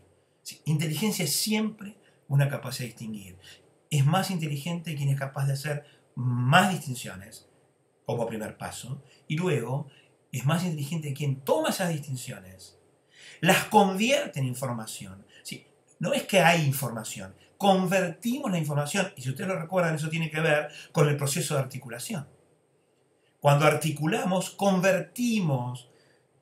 Inteligencia es siempre una capacidad de distinguir. Es más inteligente quien es capaz de hacer más distinciones, como primer paso, y luego es más inteligente quien toma esas distinciones, las convierte en información. ¿Sí? No es que hay información, convertimos la información, y si ustedes lo recuerdan, eso tiene que ver con el proceso de articulación. Cuando articulamos, convertimos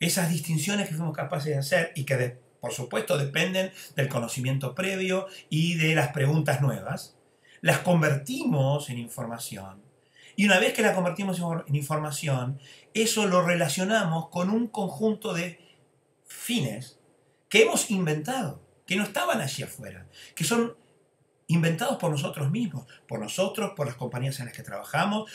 esas distinciones que fuimos capaces de hacer y que, por supuesto, dependen del conocimiento previo y de las preguntas nuevas, las convertimos en información. Y una vez que la convertimos en información, eso lo relacionamos con un conjunto de fines que hemos inventado, que no estaban allí afuera, que son inventados por nosotros mismos, por nosotros, por las compañías en las que trabajamos,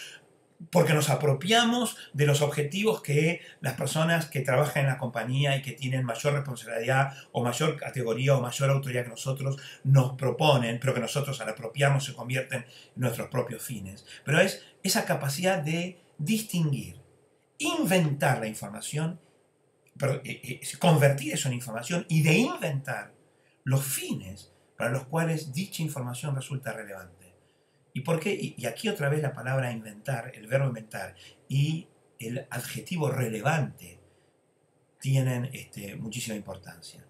porque nos apropiamos de los objetivos que las personas que trabajan en la compañía y que tienen mayor responsabilidad o mayor categoría o mayor autoridad que nosotros nos proponen, pero que nosotros al apropiarnos se convierten en nuestros propios fines. Pero es esa capacidad de distinguir, inventar la información, convertir eso en información y de inventar los fines para los cuales dicha información resulta relevante. ¿Y por qué? Y aquí otra vez la palabra inventar, el verbo inventar y el adjetivo relevante tienen muchísima importancia.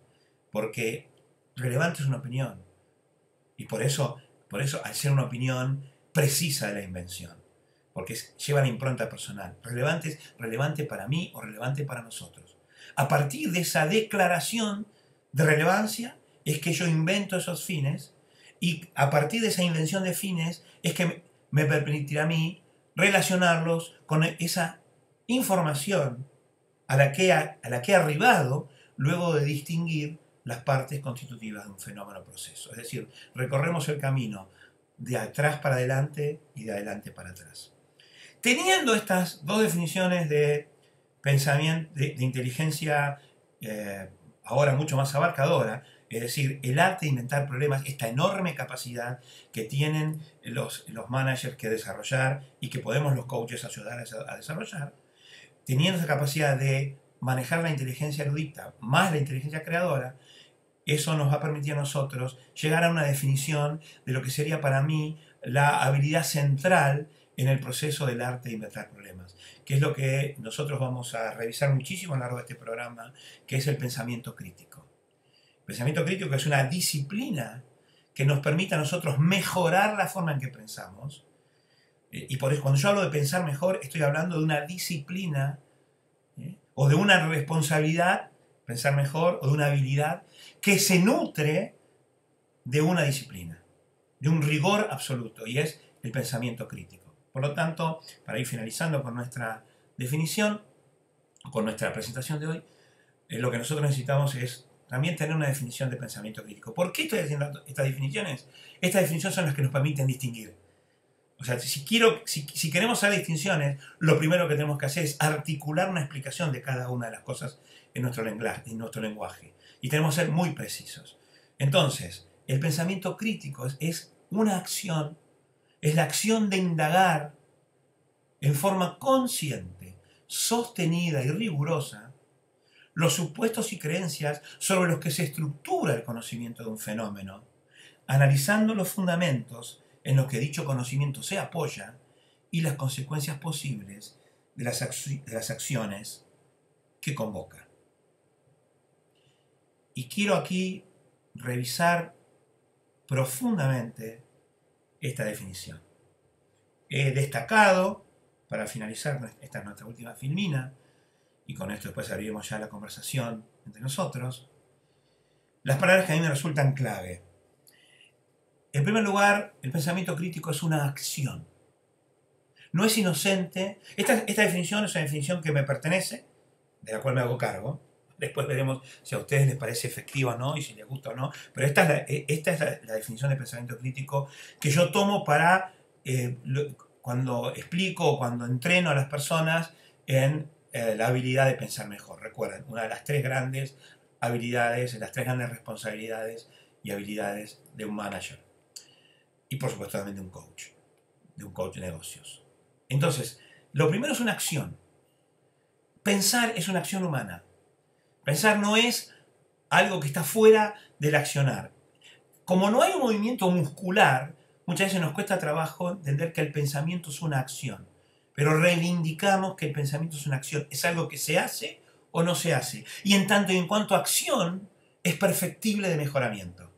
Porque relevante es una opinión. Y por eso, al ser una opinión, precisa de la invención. Porque lleva la impronta personal. Relevante es relevante para mí o relevante para nosotros. A partir de esa declaración de relevancia, es que yo invento esos fines y a partir de esa invención de fines es que me permitirá a mí relacionarlos con esa información a la que he arribado luego de distinguir las partes constitutivas de un fenómeno o proceso. Es decir, recorremos el camino de atrás para adelante y de adelante para atrás. Teniendo estas dos definiciones de pensamiento, de inteligencia ahora mucho más abarcadora, es decir, el arte de inventar problemas, esta enorme capacidad que tienen los managers que desarrollar y que podemos los coaches ayudar a desarrollar, teniendo esa capacidad de manejar la inteligencia erudita más la inteligencia creadora, eso nos va a permitir a nosotros llegar a una definición de lo que sería para mí la habilidad central en el proceso del arte de inventar problemas, que es lo que nosotros vamos a revisar muchísimo a lo largo de este programa, que es el pensamiento crítico. El pensamiento crítico es una disciplina que nos permite a nosotros mejorar la forma en que pensamos, y por eso cuando yo hablo de pensar mejor estoy hablando de una disciplina o de una responsabilidad, pensar mejor, o de una habilidad que se nutre de una disciplina, de un rigor absoluto, y es el pensamiento crítico. Por lo tanto, para ir finalizando con nuestra definición, con nuestra presentación de hoy, lo que nosotros necesitamos es también tener una definición de pensamiento crítico. ¿Por qué estoy haciendo estas definiciones? Estas definiciones son las que nos permiten distinguir. O sea, si queremos hacer distinciones, lo primero que tenemos que hacer es articular una explicación de cada una de las cosas en nuestro lenguaje. Y tenemos que ser muy precisos. Entonces, el pensamiento crítico es una acción, es la acción de indagar en forma consciente, sostenida y rigurosa los supuestos y creencias sobre los que se estructura el conocimiento de un fenómeno, analizando los fundamentos en los que dicho conocimiento se apoya y las consecuencias posibles de las acciones que convoca. Y quiero aquí revisar profundamente esta definición. He destacado, para finalizar, esta es nuestra última filmina, y con esto después abriremos ya la conversación entre nosotros, las palabras que a mí me resultan clave. En primer lugar, el pensamiento crítico es una acción. No es inocente. Esta definición es una definición que me pertenece, de la cual me hago cargo. Después veremos si a ustedes les parece efectiva o no, y si les gusta o no. Pero esta es la definición de pensamiento crítico que yo tomo para cuando explico o cuando entreno a las personas en la habilidad de pensar mejor. Recuerden, una de las tres grandes habilidades, las tres grandes responsabilidades y habilidades de un manager. Y por supuesto también de un coach de negocios. Entonces, lo primero es una acción. Pensar es una acción humana. Pensar no es algo que está fuera del accionar. Como no hay un movimiento muscular, muchas veces nos cuesta trabajo entender que el pensamiento es una acción. Pero reivindicamos que el pensamiento es una acción. Es algo que se hace o no se hace. Y en tanto y en cuanto acción, es perfectible de mejoramiento.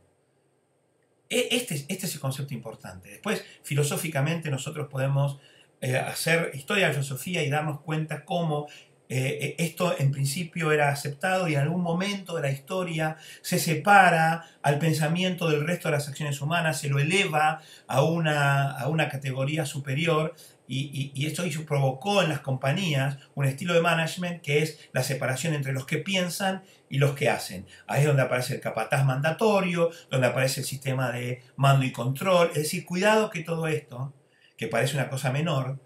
Este es el concepto importante. Después, filosóficamente, nosotros podemos hacer historia de la filosofía y darnos cuenta cómo esto en principio era aceptado y en algún momento de la historia se separa al pensamiento del resto de las acciones humanas, se lo eleva a una categoría superior y esto provocó en las compañías un estilo de management que es la separación entre los que piensan y los que hacen. Ahí es donde aparece el capataz mandatorio, donde aparece el sistema de mando y control. Es decir, cuidado que todo esto, que parece una cosa menor,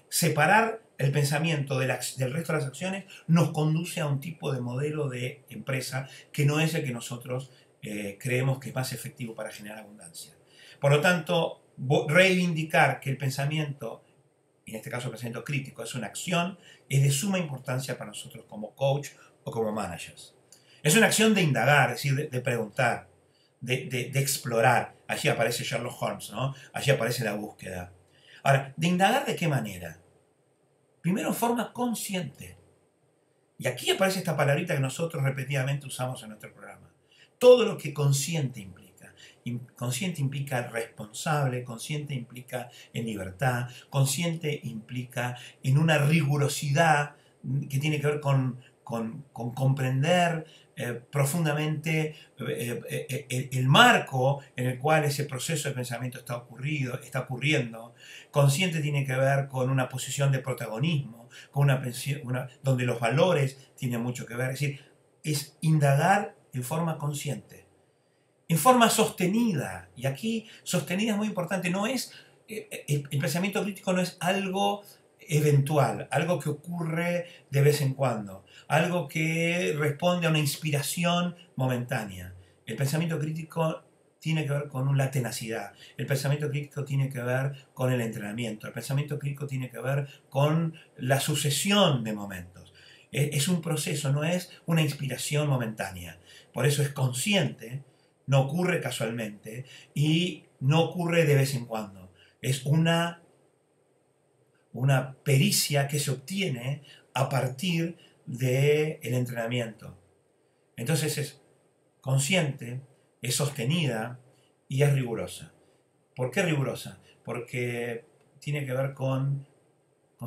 separar el pensamiento del resto de las acciones nos conduce a un tipo de modelo de empresa que no es el que nosotros creemos que es más efectivo para generar abundancia. Por lo tanto, reivindicar que el pensamiento, en este caso el pensamiento crítico, es una acción, es de suma importancia para nosotros como coach o como managers. Es una acción de indagar, es decir, de preguntar, de explorar. Allí aparece Sherlock Holmes, ¿no? Allí aparece la búsqueda. Ahora, ¿de indagar de qué manera? Primero en forma consciente. Y aquí aparece esta palabrita que nosotros repetidamente usamos en nuestro programa. Todo lo que consciente implica. Consciente implica responsable, consciente implica en libertad, consciente implica en una rigurosidad que tiene que ver con con comprender profundamente el marco en el cual ese proceso de pensamiento está ocurriendo. Consciente tiene que ver con una posición de protagonismo, con donde los valores tienen mucho que ver. Es decir, es indagar en forma consciente, en forma sostenida. Y aquí sostenida es muy importante. No es, el pensamiento crítico no es algo eventual, algo que ocurre de vez en cuando, algo que responde a una inspiración momentánea. El pensamiento crítico tiene que ver con la tenacidad, el pensamiento crítico tiene que ver con el entrenamiento, el pensamiento crítico tiene que ver con la sucesión de momentos. Es un proceso, no es una inspiración momentánea. Por eso es consciente, no ocurre casualmente y no ocurre de vez en cuando. Es una pericia que se obtiene a partir del entrenamiento. Entonces es consciente, es sostenida y es rigurosa. ¿Por qué rigurosa? Porque tiene que ver con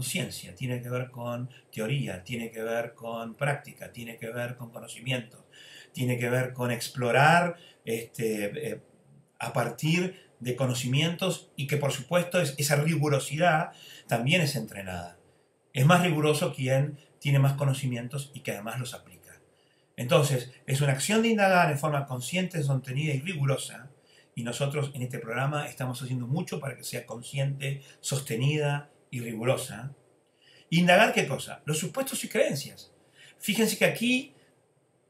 ciencia, tiene que ver con teoría, tiene que ver con práctica, tiene que ver con conocimiento, tiene que ver con explorar a partir de conocimientos y que por supuesto esa rigurosidad también es entrenada. Es más riguroso quien tiene más conocimientos y que además los aplica. Entonces, es una acción de indagar en forma consciente, sostenida y rigurosa, y nosotros en este programa estamos haciendo mucho para que sea consciente, sostenida y rigurosa. ¿Indagar qué cosa? Los supuestos y creencias. Fíjense que aquí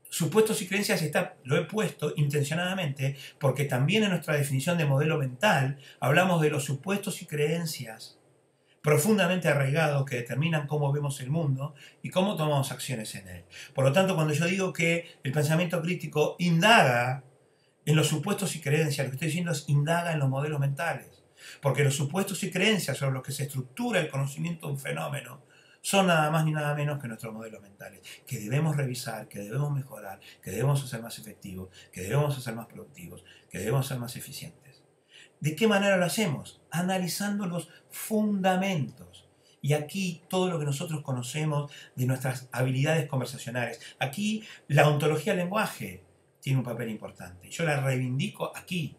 supuestos y creencias lo he puesto intencionadamente porque también en nuestra definición de modelo mental hablamos de los supuestos y creencias profundamente arraigados que determinan cómo vemos el mundo y cómo tomamos acciones en él. Por lo tanto, cuando yo digo que el pensamiento crítico indaga en los supuestos y creencias, lo que estoy diciendo es indaga en los modelos mentales. Porque los supuestos y creencias sobre los que se estructura el conocimiento de un fenómeno son nada más ni nada menos que nuestros modelos mentales, que debemos revisar, que debemos mejorar, que debemos hacer más efectivos, que debemos hacer más productivos, que debemos ser más eficientes. ¿De qué manera lo hacemos? Analizando los fundamentos. Y aquí todo lo que nosotros conocemos de nuestras habilidades conversacionales. Aquí la ontología del lenguaje tiene un papel importante. Yo la reivindico aquí.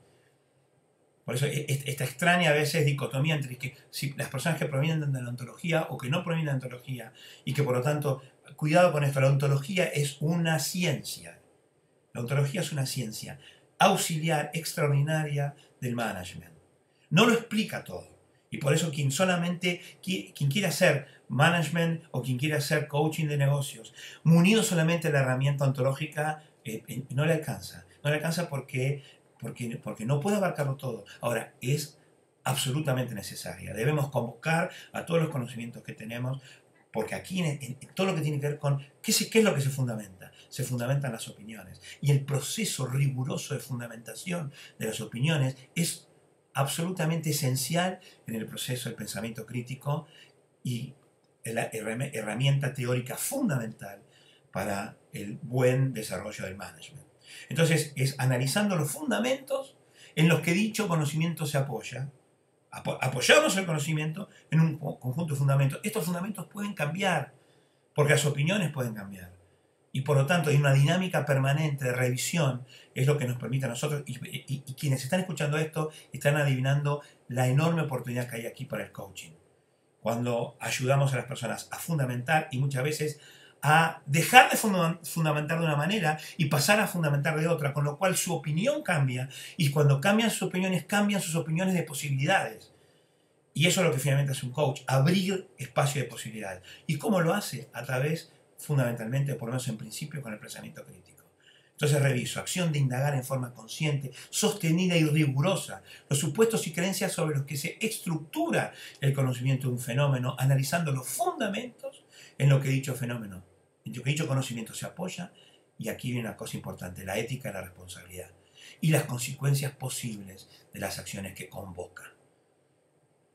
Por eso esta extraña a veces dicotomía entre que si las personas que provienen de la ontología o que no provienen de la ontología y que por lo tanto, cuidado con esto, la ontología es una ciencia. La ontología es una ciencia auxiliar extraordinaria del management. No lo explica todo. Y por eso quien quiere hacer management o quien quiere hacer coaching de negocios, munido solamente de la herramienta ontológica, no le alcanza. No le alcanza porque no puede abarcarlo todo. Ahora, es absolutamente necesaria. Debemos convocar a todos los conocimientos que tenemos, porque aquí en todo lo que tiene que ver con qué es lo que se fundamenta. Se fundamentan las opiniones. Y el proceso riguroso de fundamentación de las opiniones es absolutamente esencial en el proceso del pensamiento crítico y la herramienta teórica fundamental para el buen desarrollo del management. Entonces, es analizando los fundamentos en los que dicho conocimiento se apoya. Apoyamos el conocimiento en un conjunto de fundamentos. Estos fundamentos pueden cambiar, porque las opiniones pueden cambiar. Y por lo tanto, hay una dinámica permanente de revisión, es lo que nos permite a nosotros, y quienes están escuchando esto están adivinando la enorme oportunidad que hay aquí para el coaching. Cuando ayudamos a las personas a fundamentar y muchas veces a dejar de fundamentar de una manera y pasar a fundamentar de otra, con lo cual su opinión cambia, y cuando cambian sus opiniones de posibilidades. Y eso es lo que finalmente hace un coach, abrir espacio de posibilidades. ¿Y cómo lo hace? A través, fundamentalmente, por lo menos en principio, con el pensamiento crítico. Entonces reviso, acción de indagar en forma consciente, sostenida y rigurosa, los supuestos y creencias sobre los que se estructura el conocimiento de un fenómeno, analizando los fundamentos en lo que dicho fenómeno, en lo que dicho conocimiento se apoya, y aquí viene una cosa importante, la ética y la responsabilidad, y las consecuencias posibles de las acciones que convoca.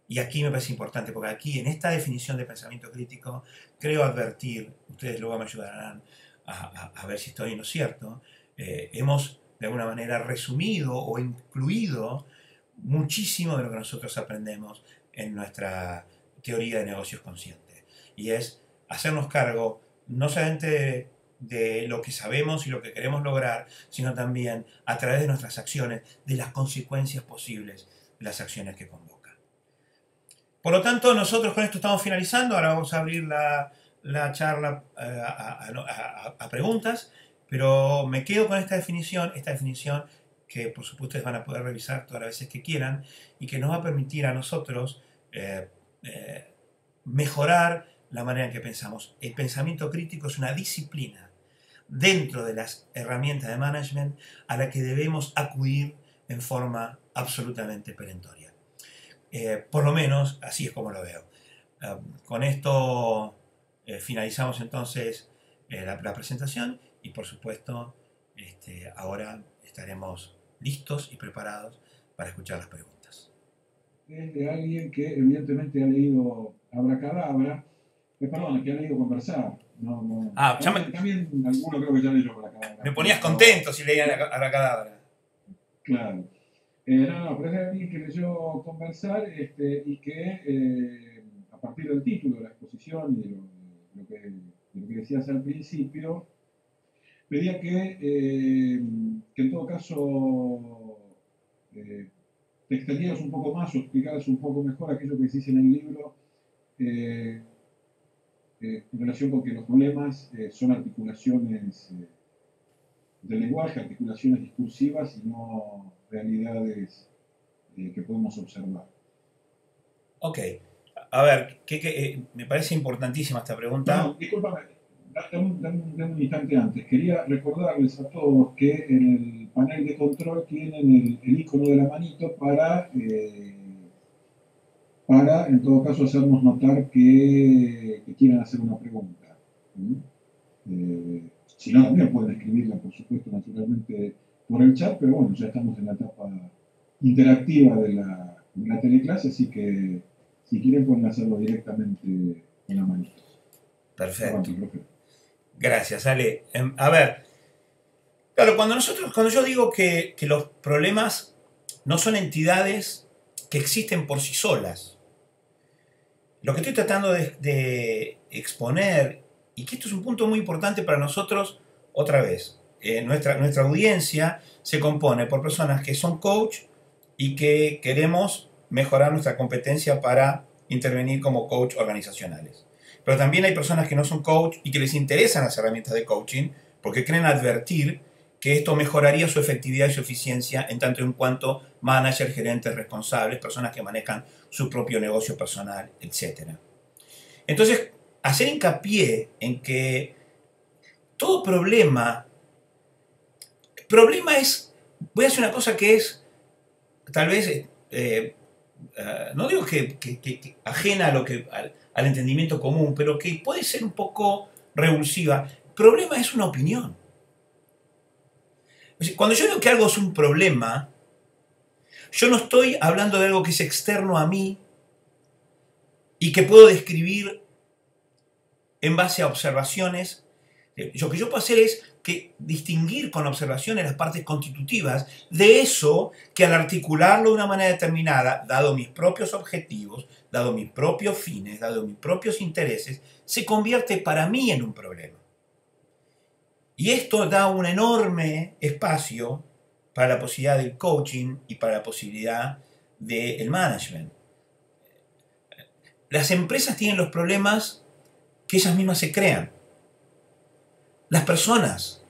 Y aquí me parece importante, porque aquí en esta definición de pensamiento crítico, creo advertir, ustedes luego me ayudarán a ver si estoy en lo cierto, hemos de alguna manera resumido o incluido muchísimo de lo que nosotros aprendemos en nuestra teoría de negocios conscientes. Y es hacernos cargo no solamente de lo que sabemos y lo que queremos lograr, sino también a través de nuestras acciones, de las consecuencias posibles de las acciones que convocan. Por lo tanto, nosotros con esto estamos finalizando. Ahora vamos a abrir la charla a preguntas, pero me quedo con esta definición que por supuesto ustedes van a poder revisar todas las veces que quieran y que nos va a permitir a nosotros mejorar la manera en que pensamos. El pensamiento crítico es una disciplina dentro de las herramientas de management a la que debemos acudir en forma absolutamente perentoria. Por lo menos así es como lo veo. Con esto finalizamos entonces la presentación y por supuesto ahora estaremos listos y preparados para escuchar las preguntas. Es de alguien que evidentemente ha leído Abracadabra, perdón, que ha leído Conversar. También alguno creo que ya leyó Abracadabra. Me ponías contento si leía Abracadabra. Claro. Pero es de alguien que leyó Conversar y que a partir del título de la exposición y de lo que decías al principio, pedía que en todo caso te extendieras un poco más o explicaras un poco mejor aquello que decís en el libro en relación con que los problemas son articulaciones del lenguaje, articulaciones discursivas y no realidades que podemos observar. Ok. A ver, me parece importantísima esta pregunta. No, discúlpame, dame un instante antes. Quería recordarles a todos que en el panel de control tienen el icono de la manito para en todo caso, hacernos notar que quieren hacer una pregunta. Si no, también pueden escribirla, por supuesto, naturalmente, por el chat, pero bueno, ya estamos en la etapa interactiva de la teleclase, así que si quieren pueden hacerlo directamente con la manito. Perfecto. Gracias, Ale. A ver, claro, cuando yo digo que los problemas no son entidades que existen por sí solas, lo que estoy tratando de exponer, y que esto es un punto muy importante para nosotros, otra vez, nuestra audiencia se compone por personas que son coach y que queremos mejorar nuestra competencia para intervenir como coach organizacionales. Pero también hay personas que no son coach y que les interesan las herramientas de coaching porque creen advertir que esto mejoraría su efectividad y su eficiencia en tanto en cuanto managers, gerentes, responsables, personas que manejan su propio negocio personal, etc. Entonces, hacer hincapié en que todo problema es, voy a hacer una cosa que es, tal vez, no digo que ajena al entendimiento común, pero que puede ser un poco revulsiva. Problema es una opinión. Cuando yo digo que algo es un problema, yo no estoy hablando de algo que es externo a mí y que puedo describir en base a observaciones. Lo que yo puedo hacer es distinguir con observaciones las partes constitutivas de eso que al articularlo de una manera determinada, dado mis propios objetivos, dado mis propios fines, dado mis propios intereses, se convierte para mí en un problema. Y esto da un enorme espacio para la posibilidad del coaching y para la posibilidad del management. Las empresas tienen los problemas que ellas mismas se crean. Las personas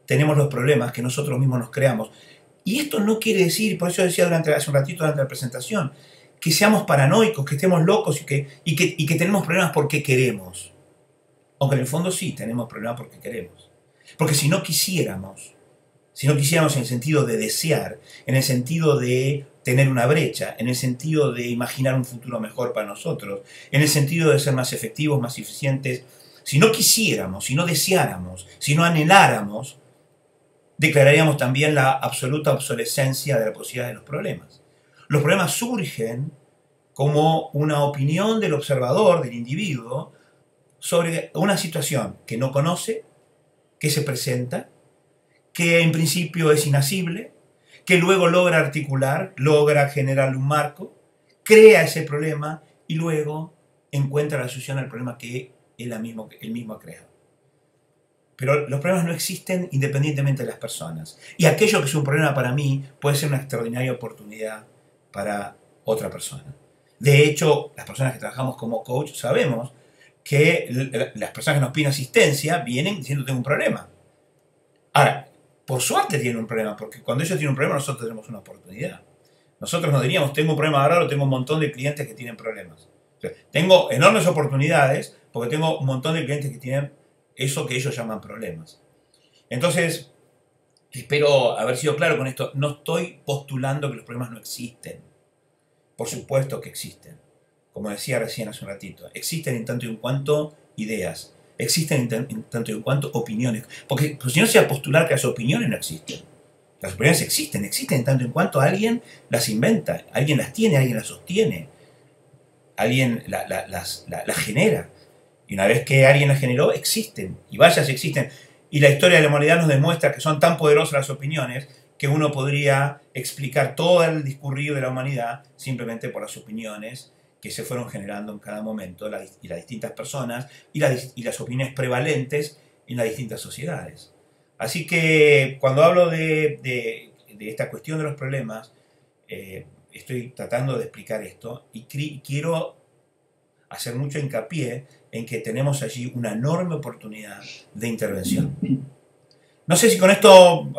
tenemos los problemas que nosotros mismos nos creamos. Y esto no quiere decir, por eso decía hace un ratito durante la presentación, que seamos paranoicos, que estemos locos y que tenemos problemas porque queremos. Aunque en el fondo sí tenemos problemas porque queremos. Porque si no quisiéramos en el sentido de desear, en el sentido de tener una brecha, en el sentido de imaginar un futuro mejor para nosotros, en el sentido de ser más efectivos, más eficientes, si no quisiéramos, si no deseáramos, si no anheláramos, declararíamos también la absoluta obsolescencia de la posibilidad de los problemas. Los problemas surgen como una opinión del observador, del individuo, sobre una situación que no conoce, que se presenta, que en principio es inasible, que luego logra articular, logra generarle un marco, crea ese problema y luego encuentra la solución al problema que él mismo ha creado. Pero los problemas no existen independientemente de las personas. Y aquello que es un problema para mí puede ser una extraordinaria oportunidad para otra persona. De hecho, las personas que trabajamos como coach sabemos que las personas que nos piden asistencia vienen diciendo tengo un problema. Ahora, por suerte tienen un problema, porque cuando ellos tienen un problema nosotros tenemos una oportunidad. Nosotros no diríamos tengo un problema raro, tengo un montón de clientes que tienen problemas. O sea, tengo enormes oportunidades porque tengo un montón de clientes que tienen eso que ellos llaman problemas. Entonces, espero haber sido claro con esto. No estoy postulando que los problemas no existen. Por supuesto que existen. Como decía recién hace un ratito, existen en tanto y en cuanto ideas. Existen en tanto y en cuanto opiniones. Porque pues, si no se va a postular que las opiniones no existen. Las opiniones existen en tanto en cuanto alguien las inventa, alguien las tiene, alguien las sostiene, alguien las genera. Y una vez que alguien las generó, existen. Y vaya si existen. Y la historia de la humanidad nos demuestra que son tan poderosas las opiniones que uno podría explicar todo el discurrido de la humanidad simplemente por las opiniones que se fueron generando en cada momento y las distintas personas y las opiniones prevalentes en las distintas sociedades. Así que cuando hablo de esta cuestión de los problemas, estoy tratando de explicar esto y quiero hacer mucho hincapié en que tenemos allí una enorme oportunidad de intervención. No sé si con esto,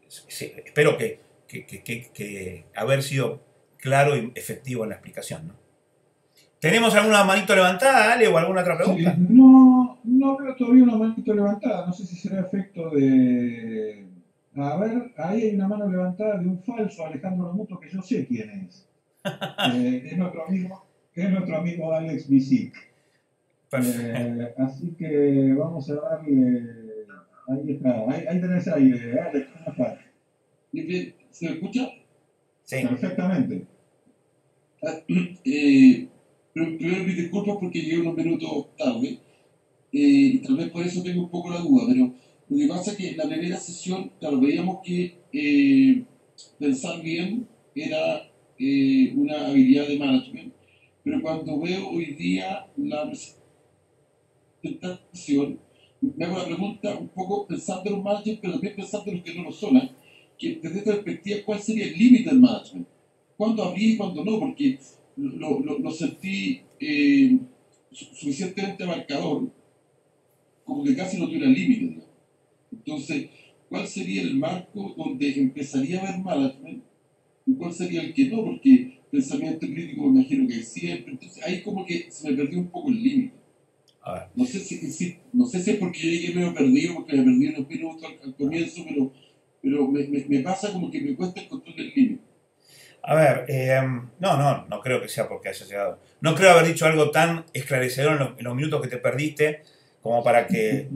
espero que haber sido claro y efectivo en la explicación, ¿no? ¿Tenemos alguna manito levantada, Ale, o alguna otra pregunta? Sí, no veo todavía una manito levantada, no sé si será efecto de... A ver, ahí hay una mano levantada de un falso Alejandro Lomuto que yo sé quién es. Es nuestro amigo Alex Visic. Así que vamos a darle... Ahí está, ahí tenés aire, Alex, ¿cómo estás? ¿Se me escucha? Sí. Perfectamente. Primero mis disculpas porque llegué unos minutos tarde y tal vez por eso tengo un poco la duda, pero lo que pasa es que en la primera sesión, claro, veíamos que pensar bien era una habilidad de management, pero cuando veo hoy día la presentación, me hago la pregunta un poco pensando en los managers, pero también pensando en los que no lo son, ¿eh? Que desde esta perspectiva, ¿cuál sería el límite del management? ¿Cuándo habría y cuándo no? Porque lo sentí suficientemente abarcador, como que casi no tuviera límite, digamos. Entonces, ¿cuál sería el marco donde empezaría a haber management y cuál sería el que no? Porque pensamiento crítico me imagino que siempre. Entonces, ahí como que se me perdió un poco el límite. No sé si es porque yo llegué medio perdido, porque me perdí unos minutos al comienzo, pero me pasa como que me cuesta encontrar el límite. A ver, no creo que sea porque hayas llegado. No creo haber dicho algo tan esclarecedor en los minutos que te perdiste como para que...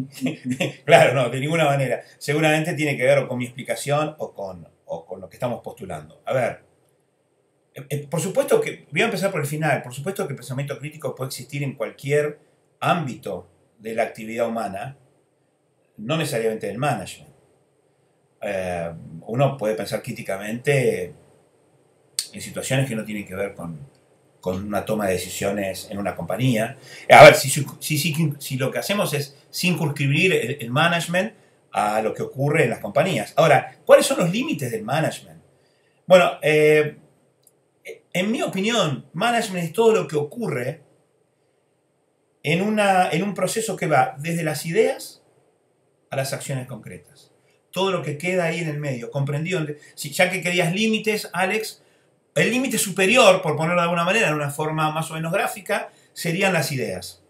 Claro, no, de ninguna manera. Seguramente tiene que ver o con mi explicación o con lo que estamos postulando. A ver, por supuesto que... Voy a empezar por el final. Por supuesto que el pensamiento crítico puede existir en cualquier ámbito de la actividad humana, no necesariamente del management. Uno puede pensar críticamente en situaciones que no tienen que ver con una toma de decisiones en una compañía. A ver, si lo que hacemos es circunscribir el management a lo que ocurre en las compañías. Ahora, ¿cuáles son los límites del management? Bueno, en mi opinión, management es todo lo que ocurre en un proceso que va desde las ideas a las acciones concretas. Todo lo que queda ahí en el medio, comprendido. Ya que querías límites, Alex, el límite superior, por ponerlo de alguna manera, en una forma más o menos gráfica, serían las ideas.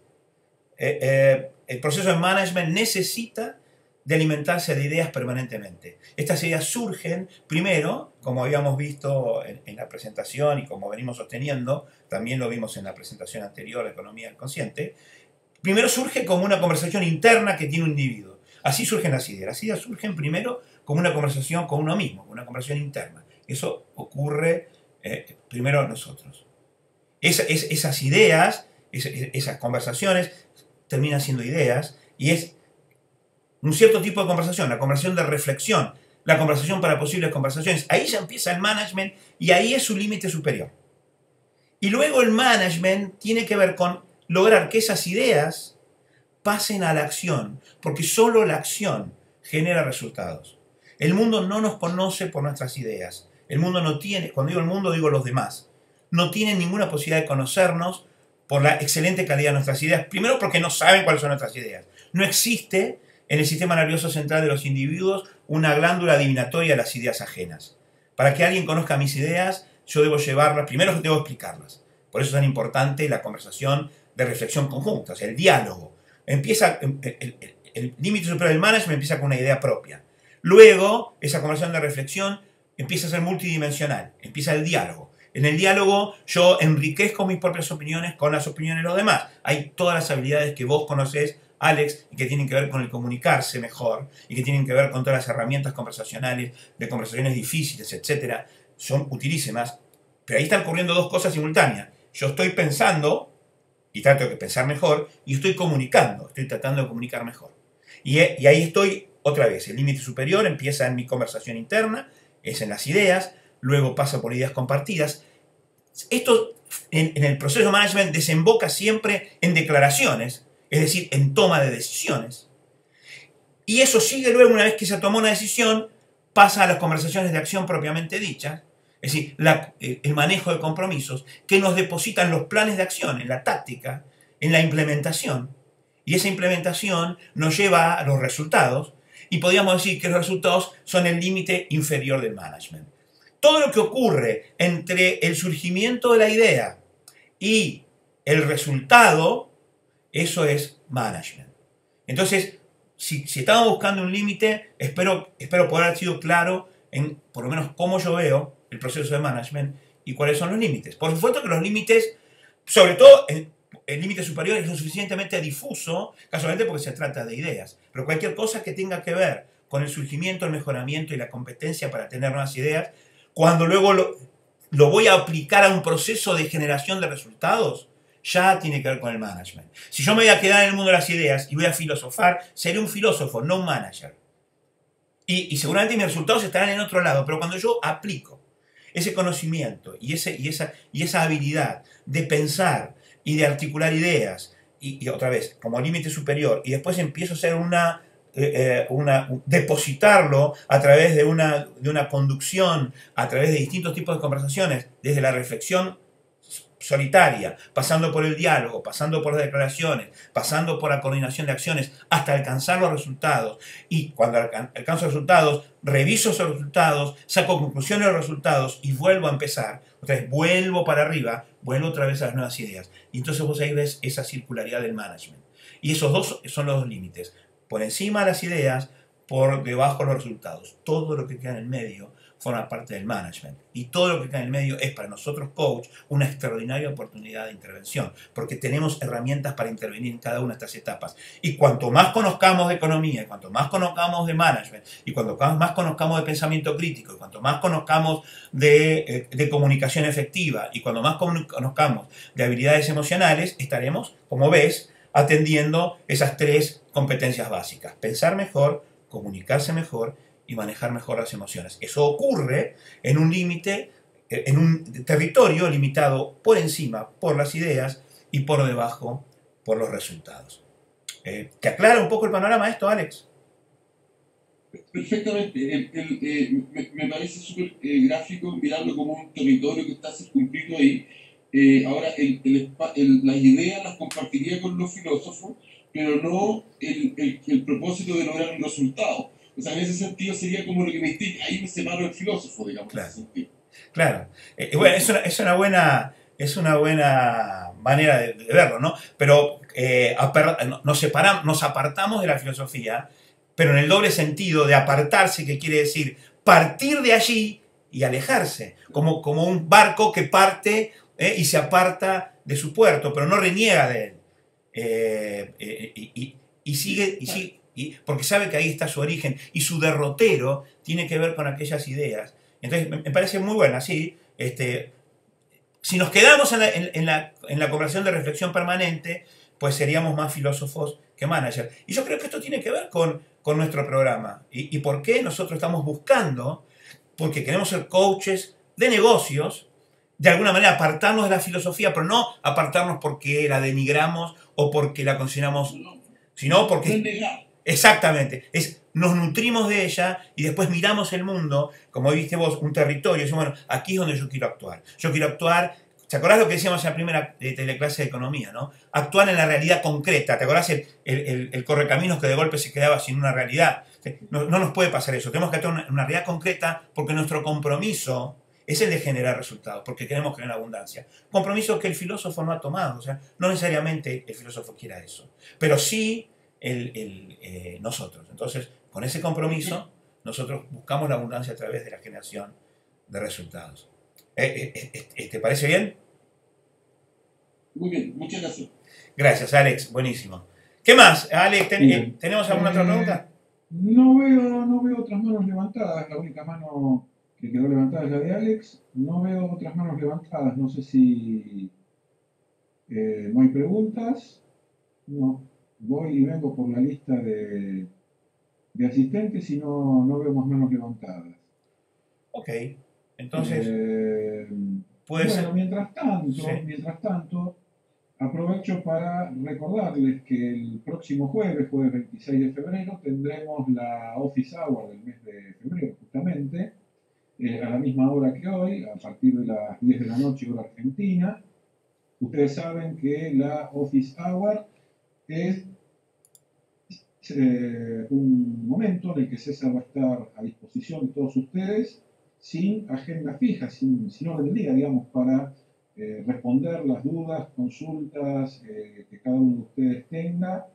El proceso de management necesita de alimentarse de ideas permanentemente. Estas ideas surgen, primero, como habíamos visto en la presentación y como venimos sosteniendo, también lo vimos en la presentación anterior, la economía del consciente, primero surge como una conversación interna que tiene un individuo. Así surgen las ideas. Las ideas surgen primero como una conversación con uno mismo, una conversación interna. Eso ocurre primero a nosotros. Esas ideas, esas conversaciones, terminan siendo ideas y es un cierto tipo de conversación, la conversación de reflexión, la conversación para posibles conversaciones. Ahí ya empieza el management y ahí es su límite superior. Y luego el management tiene que ver con lograr que esas ideas pasen a la acción, porque solo la acción genera resultados. El mundo no nos conoce por nuestras ideas. El mundo no tiene, cuando digo el mundo digo los demás, no tienen ninguna posibilidad de conocernos por la excelente calidad de nuestras ideas. Primero porque no saben cuáles son nuestras ideas. No existe en el sistema nervioso central de los individuos una glándula adivinatoria de las ideas ajenas. Para que alguien conozca mis ideas, yo debo llevarlas, primero debo explicarlas. Por eso es tan importante la conversación de reflexión conjunta, o sea, el diálogo. Empieza, el límite superior del management empieza con una idea propia. Luego, esa conversación de reflexión empieza a ser multidimensional, empieza el diálogo. En el diálogo yo enriquezco mis propias opiniones con las opiniones de los demás. Hay todas las habilidades que vos conocés, Alex, y que tienen que ver con el comunicarse mejor, y que tienen que ver con todas las herramientas conversacionales, de conversaciones difíciles, etc. Son utilísimas, pero ahí están ocurriendo dos cosas simultáneas. Yo estoy pensando, y trato de pensar mejor, y estoy comunicando, estoy tratando de comunicar mejor. Y ahí estoy otra vez. El límite superior empieza en mi conversación interna, es en las ideas, luego pasa por ideas compartidas. Esto en el proceso de management desemboca siempre en declaraciones, es decir, en toma de decisiones. Y eso sigue luego, una vez que se tomó una decisión, pasa a las conversaciones de acción propiamente dichas, es decir, el manejo de compromisos, que nos depositan los planes de acción, en la táctica, en la implementación. Y esa implementación nos lleva a los resultados, y podríamos decir que los resultados son el límite inferior del management. Todo lo que ocurre entre el surgimiento de la idea y el resultado, eso es management. Entonces, si estamos buscando un límite, espero poder haber sido claro en, por lo menos, cómo yo veo el proceso de management y cuáles son los límites. Por supuesto que los límites, sobre todo el límite superior, es lo suficientemente difuso, casualmente porque se trata de ideas. Pero cualquier cosa que tenga que ver con el surgimiento, el mejoramiento y la competencia para tener nuevas ideas, cuando luego lo voy a aplicar a un proceso de generación de resultados, ya tiene que ver con el management. Si yo me voy a quedar en el mundo de las ideas y voy a filosofar, seré un filósofo, no un manager. Y seguramente mis resultados estarán en otro lado, pero cuando yo aplico ese conocimiento y esa habilidad de pensar y de articular ideas, y otra vez, como límite superior, y después empiezo a hacer depositarlo a través de una conducción, a través de distintos tipos de conversaciones, desde la reflexión solitaria, pasando por el diálogo, pasando por las declaraciones, pasando por la coordinación de acciones, hasta alcanzar los resultados. Y cuando alcanzo resultados, reviso esos resultados, saco conclusiones de los resultados y vuelvo a empezar. Otra vez, vuelvo para arriba, vuelvo otra vez a las nuevas ideas. Y entonces vos ahí ves esa circularidad del management. Y esos dos son los dos límites. Por encima de las ideas, por debajo de los resultados. Todo lo que queda en el medio forma parte del management. Y todo lo que queda en el medio es para nosotros, coach, una extraordinaria oportunidad de intervención, porque tenemos herramientas para intervenir en cada una de estas etapas. Y cuanto más conozcamos de economía, y cuanto más conozcamos de management, y cuanto más conozcamos de pensamiento crítico, y cuanto más conozcamos de comunicación efectiva, y cuanto más conozcamos de habilidades emocionales, estaremos, como ves, atendiendo esas tres competencias básicas. Pensar mejor, comunicarse mejor y manejar mejor las emociones. Eso ocurre en un límite, en un territorio limitado por encima por las ideas y por debajo por los resultados. ¿Te aclara un poco el panorama esto, Alex? Perfectamente. Me parece súper gráfico mirarlo como un territorio que está circunscrito ahí. Ahora, las ideas las compartiría con los filósofos, pero no el propósito de lograr un resultado. O sea, en ese sentido sería como lo que me dijiste, ahí me separo del filósofo, digamos. Claro. En ese sentido. Claro. Bueno, es una buena manera de verlo, ¿no? Pero nos apartamos de la filosofía, pero en el doble sentido de apartarse, que quiere decir partir de allí y alejarse, como un barco que parte y se aparta de su puerto, pero no reniega de él. Y sigue, porque sabe que ahí está su origen, y su derrotero tiene que ver con aquellas ideas. Entonces, me parece muy buena, sí. Si nos quedamos en la conversación de reflexión permanente, pues seríamos más filósofos que managers. Y yo creo que esto tiene que ver con nuestro programa. ¿Y por qué nosotros estamos buscando? Porque queremos ser coaches de negocios, de alguna manera apartarnos de la filosofía, pero no apartarnos porque la denigramos o porque la consideramos sino No es porque... negar. Exactamente, nos nutrimos de ella y después miramos el mundo, como viste vos, un territorio, y decimos, bueno, aquí es donde yo quiero actuar. Yo quiero actuar, ¿te acordás lo que decíamos en la primera teleclase de economía, no? Actuar en la realidad concreta, ¿te acordás el correcaminos que de golpe se quedaba sin una realidad? No nos puede pasar eso, tenemos que actuar en una realidad concreta porque nuestro compromiso es el de generar resultados, porque queremos crear abundancia. Compromiso que el filósofo no ha tomado, o sea, no necesariamente el filósofo quiera eso, pero sí nosotros. Entonces, con ese compromiso, nosotros buscamos la abundancia a través de la generación de resultados. ¿Te parece bien? Muy bien, muchas gracias. Gracias, Alex. Buenísimo. ¿Qué más? Alex, Bien. ¿tenemos alguna otra pregunta? No veo otras manos levantadas. La única mano que quedó levantada es la de Alex. No veo otras manos levantadas. No sé si no hay preguntas. No. Voy y vengo por la lista de asistentes y no veo más manos levantadas. Ok. Entonces, Bueno, ser. mientras Sí. tanto, aprovecho para recordarles que el próximo jueves 26 de febrero, tendremos la Office Hour del mes de febrero, justamente, a la misma hora que hoy, a partir de las 10 de la noche, hora argentina. Ustedes saben que la Office Hour es un momento en el que César va a estar a disposición de todos ustedes, sin agenda fija, sin orden del día, digamos, para responder las dudas, consultas que cada uno de ustedes tenga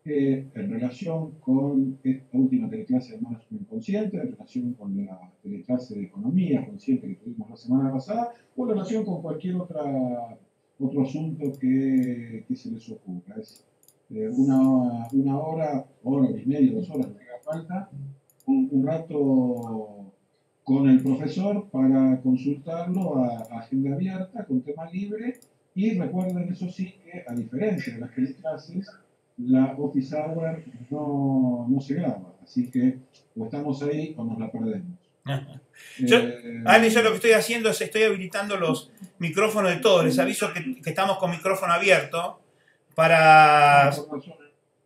en relación con esta última teleclase de Management Consciente, en relación con la teleclase de Economía Consciente que tuvimos la semana pasada, o en relación con cualquier otro asunto que se les ocurra. Es una hora y media, 2 horas, lo que haga falta, un rato con el profesor para consultarlo a agenda abierta, con tema libre, y recuerden, eso sí, que a diferencia de las teleclases, la Office Hour no se graba, así que o estamos ahí o nos la perdemos. Ale, yo lo que estoy haciendo es estoy habilitando los micrófonos de todos. Les aviso que estamos con micrófono abierto para...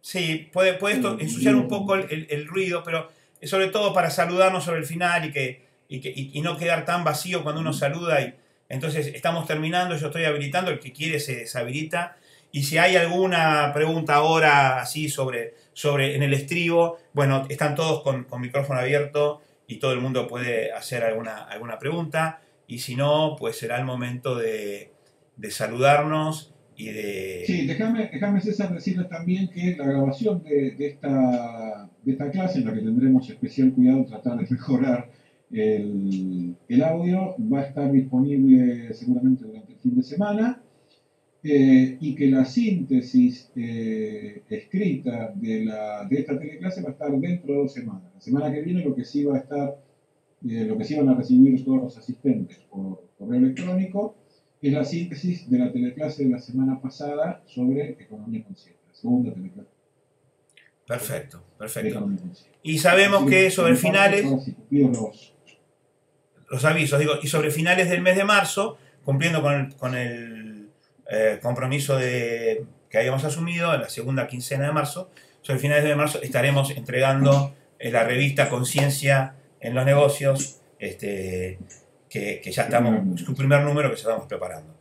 Sí, puede esto ensuciar un poco el ruido, pero sobre todo para saludarnos sobre el final y no quedar tan vacío cuando uno saluda. Entonces estamos terminando, yo estoy habilitando, el que quiere se deshabilita. Y si hay alguna pregunta ahora así sobre en el estribo, bueno, están todos con micrófono abierto y todo el mundo puede hacer alguna pregunta. Y si no, pues será el momento de saludarnos y de... Sí, déjame César decirles también que la grabación de esta clase, en la que tendremos especial cuidado en tratar de mejorar el audio, va a estar disponible seguramente durante el fin de semana. Y que la síntesis escrita de esta teleclase va a estar dentro de 2 semanas. La semana que viene lo que sí va a estar, lo que sí van a recibir todos los asistentes por correo electrónico, es la síntesis de la teleclase de la semana pasada sobre economía consciente, la segunda teleclase. Perfecto. Y sabemos que sobre finales... Los avisos, digo, y sobre finales del mes de marzo, cumpliendo con el compromiso que habíamos asumido en la segunda quincena de marzo, sobre finales de marzo estaremos entregando la revista Conciencia en los Negocios, que ya estamos, su primer número que ya estamos preparando.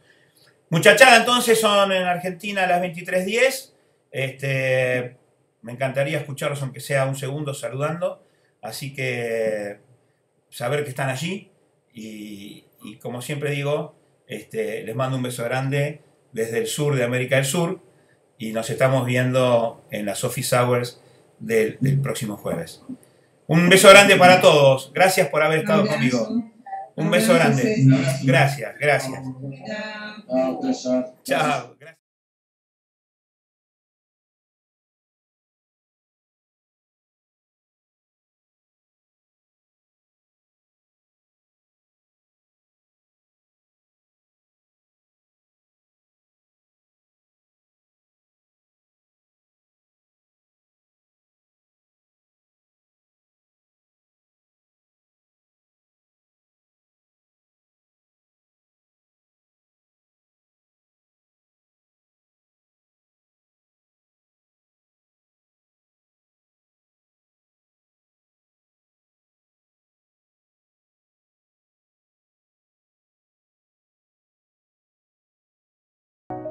Muchachada, entonces son en Argentina las 23:10. Me encantaría escucharlos, aunque sea un segundo, saludando. Así que saber que están allí. Y como siempre digo, les mando un beso grande desde el sur de América del Sur. Y nos estamos viendo en las Office Hours del próximo jueves. Un beso grande para todos. Gracias por haber estado conmigo. Un beso grande. Gracias. Chao. Chao. Gracias.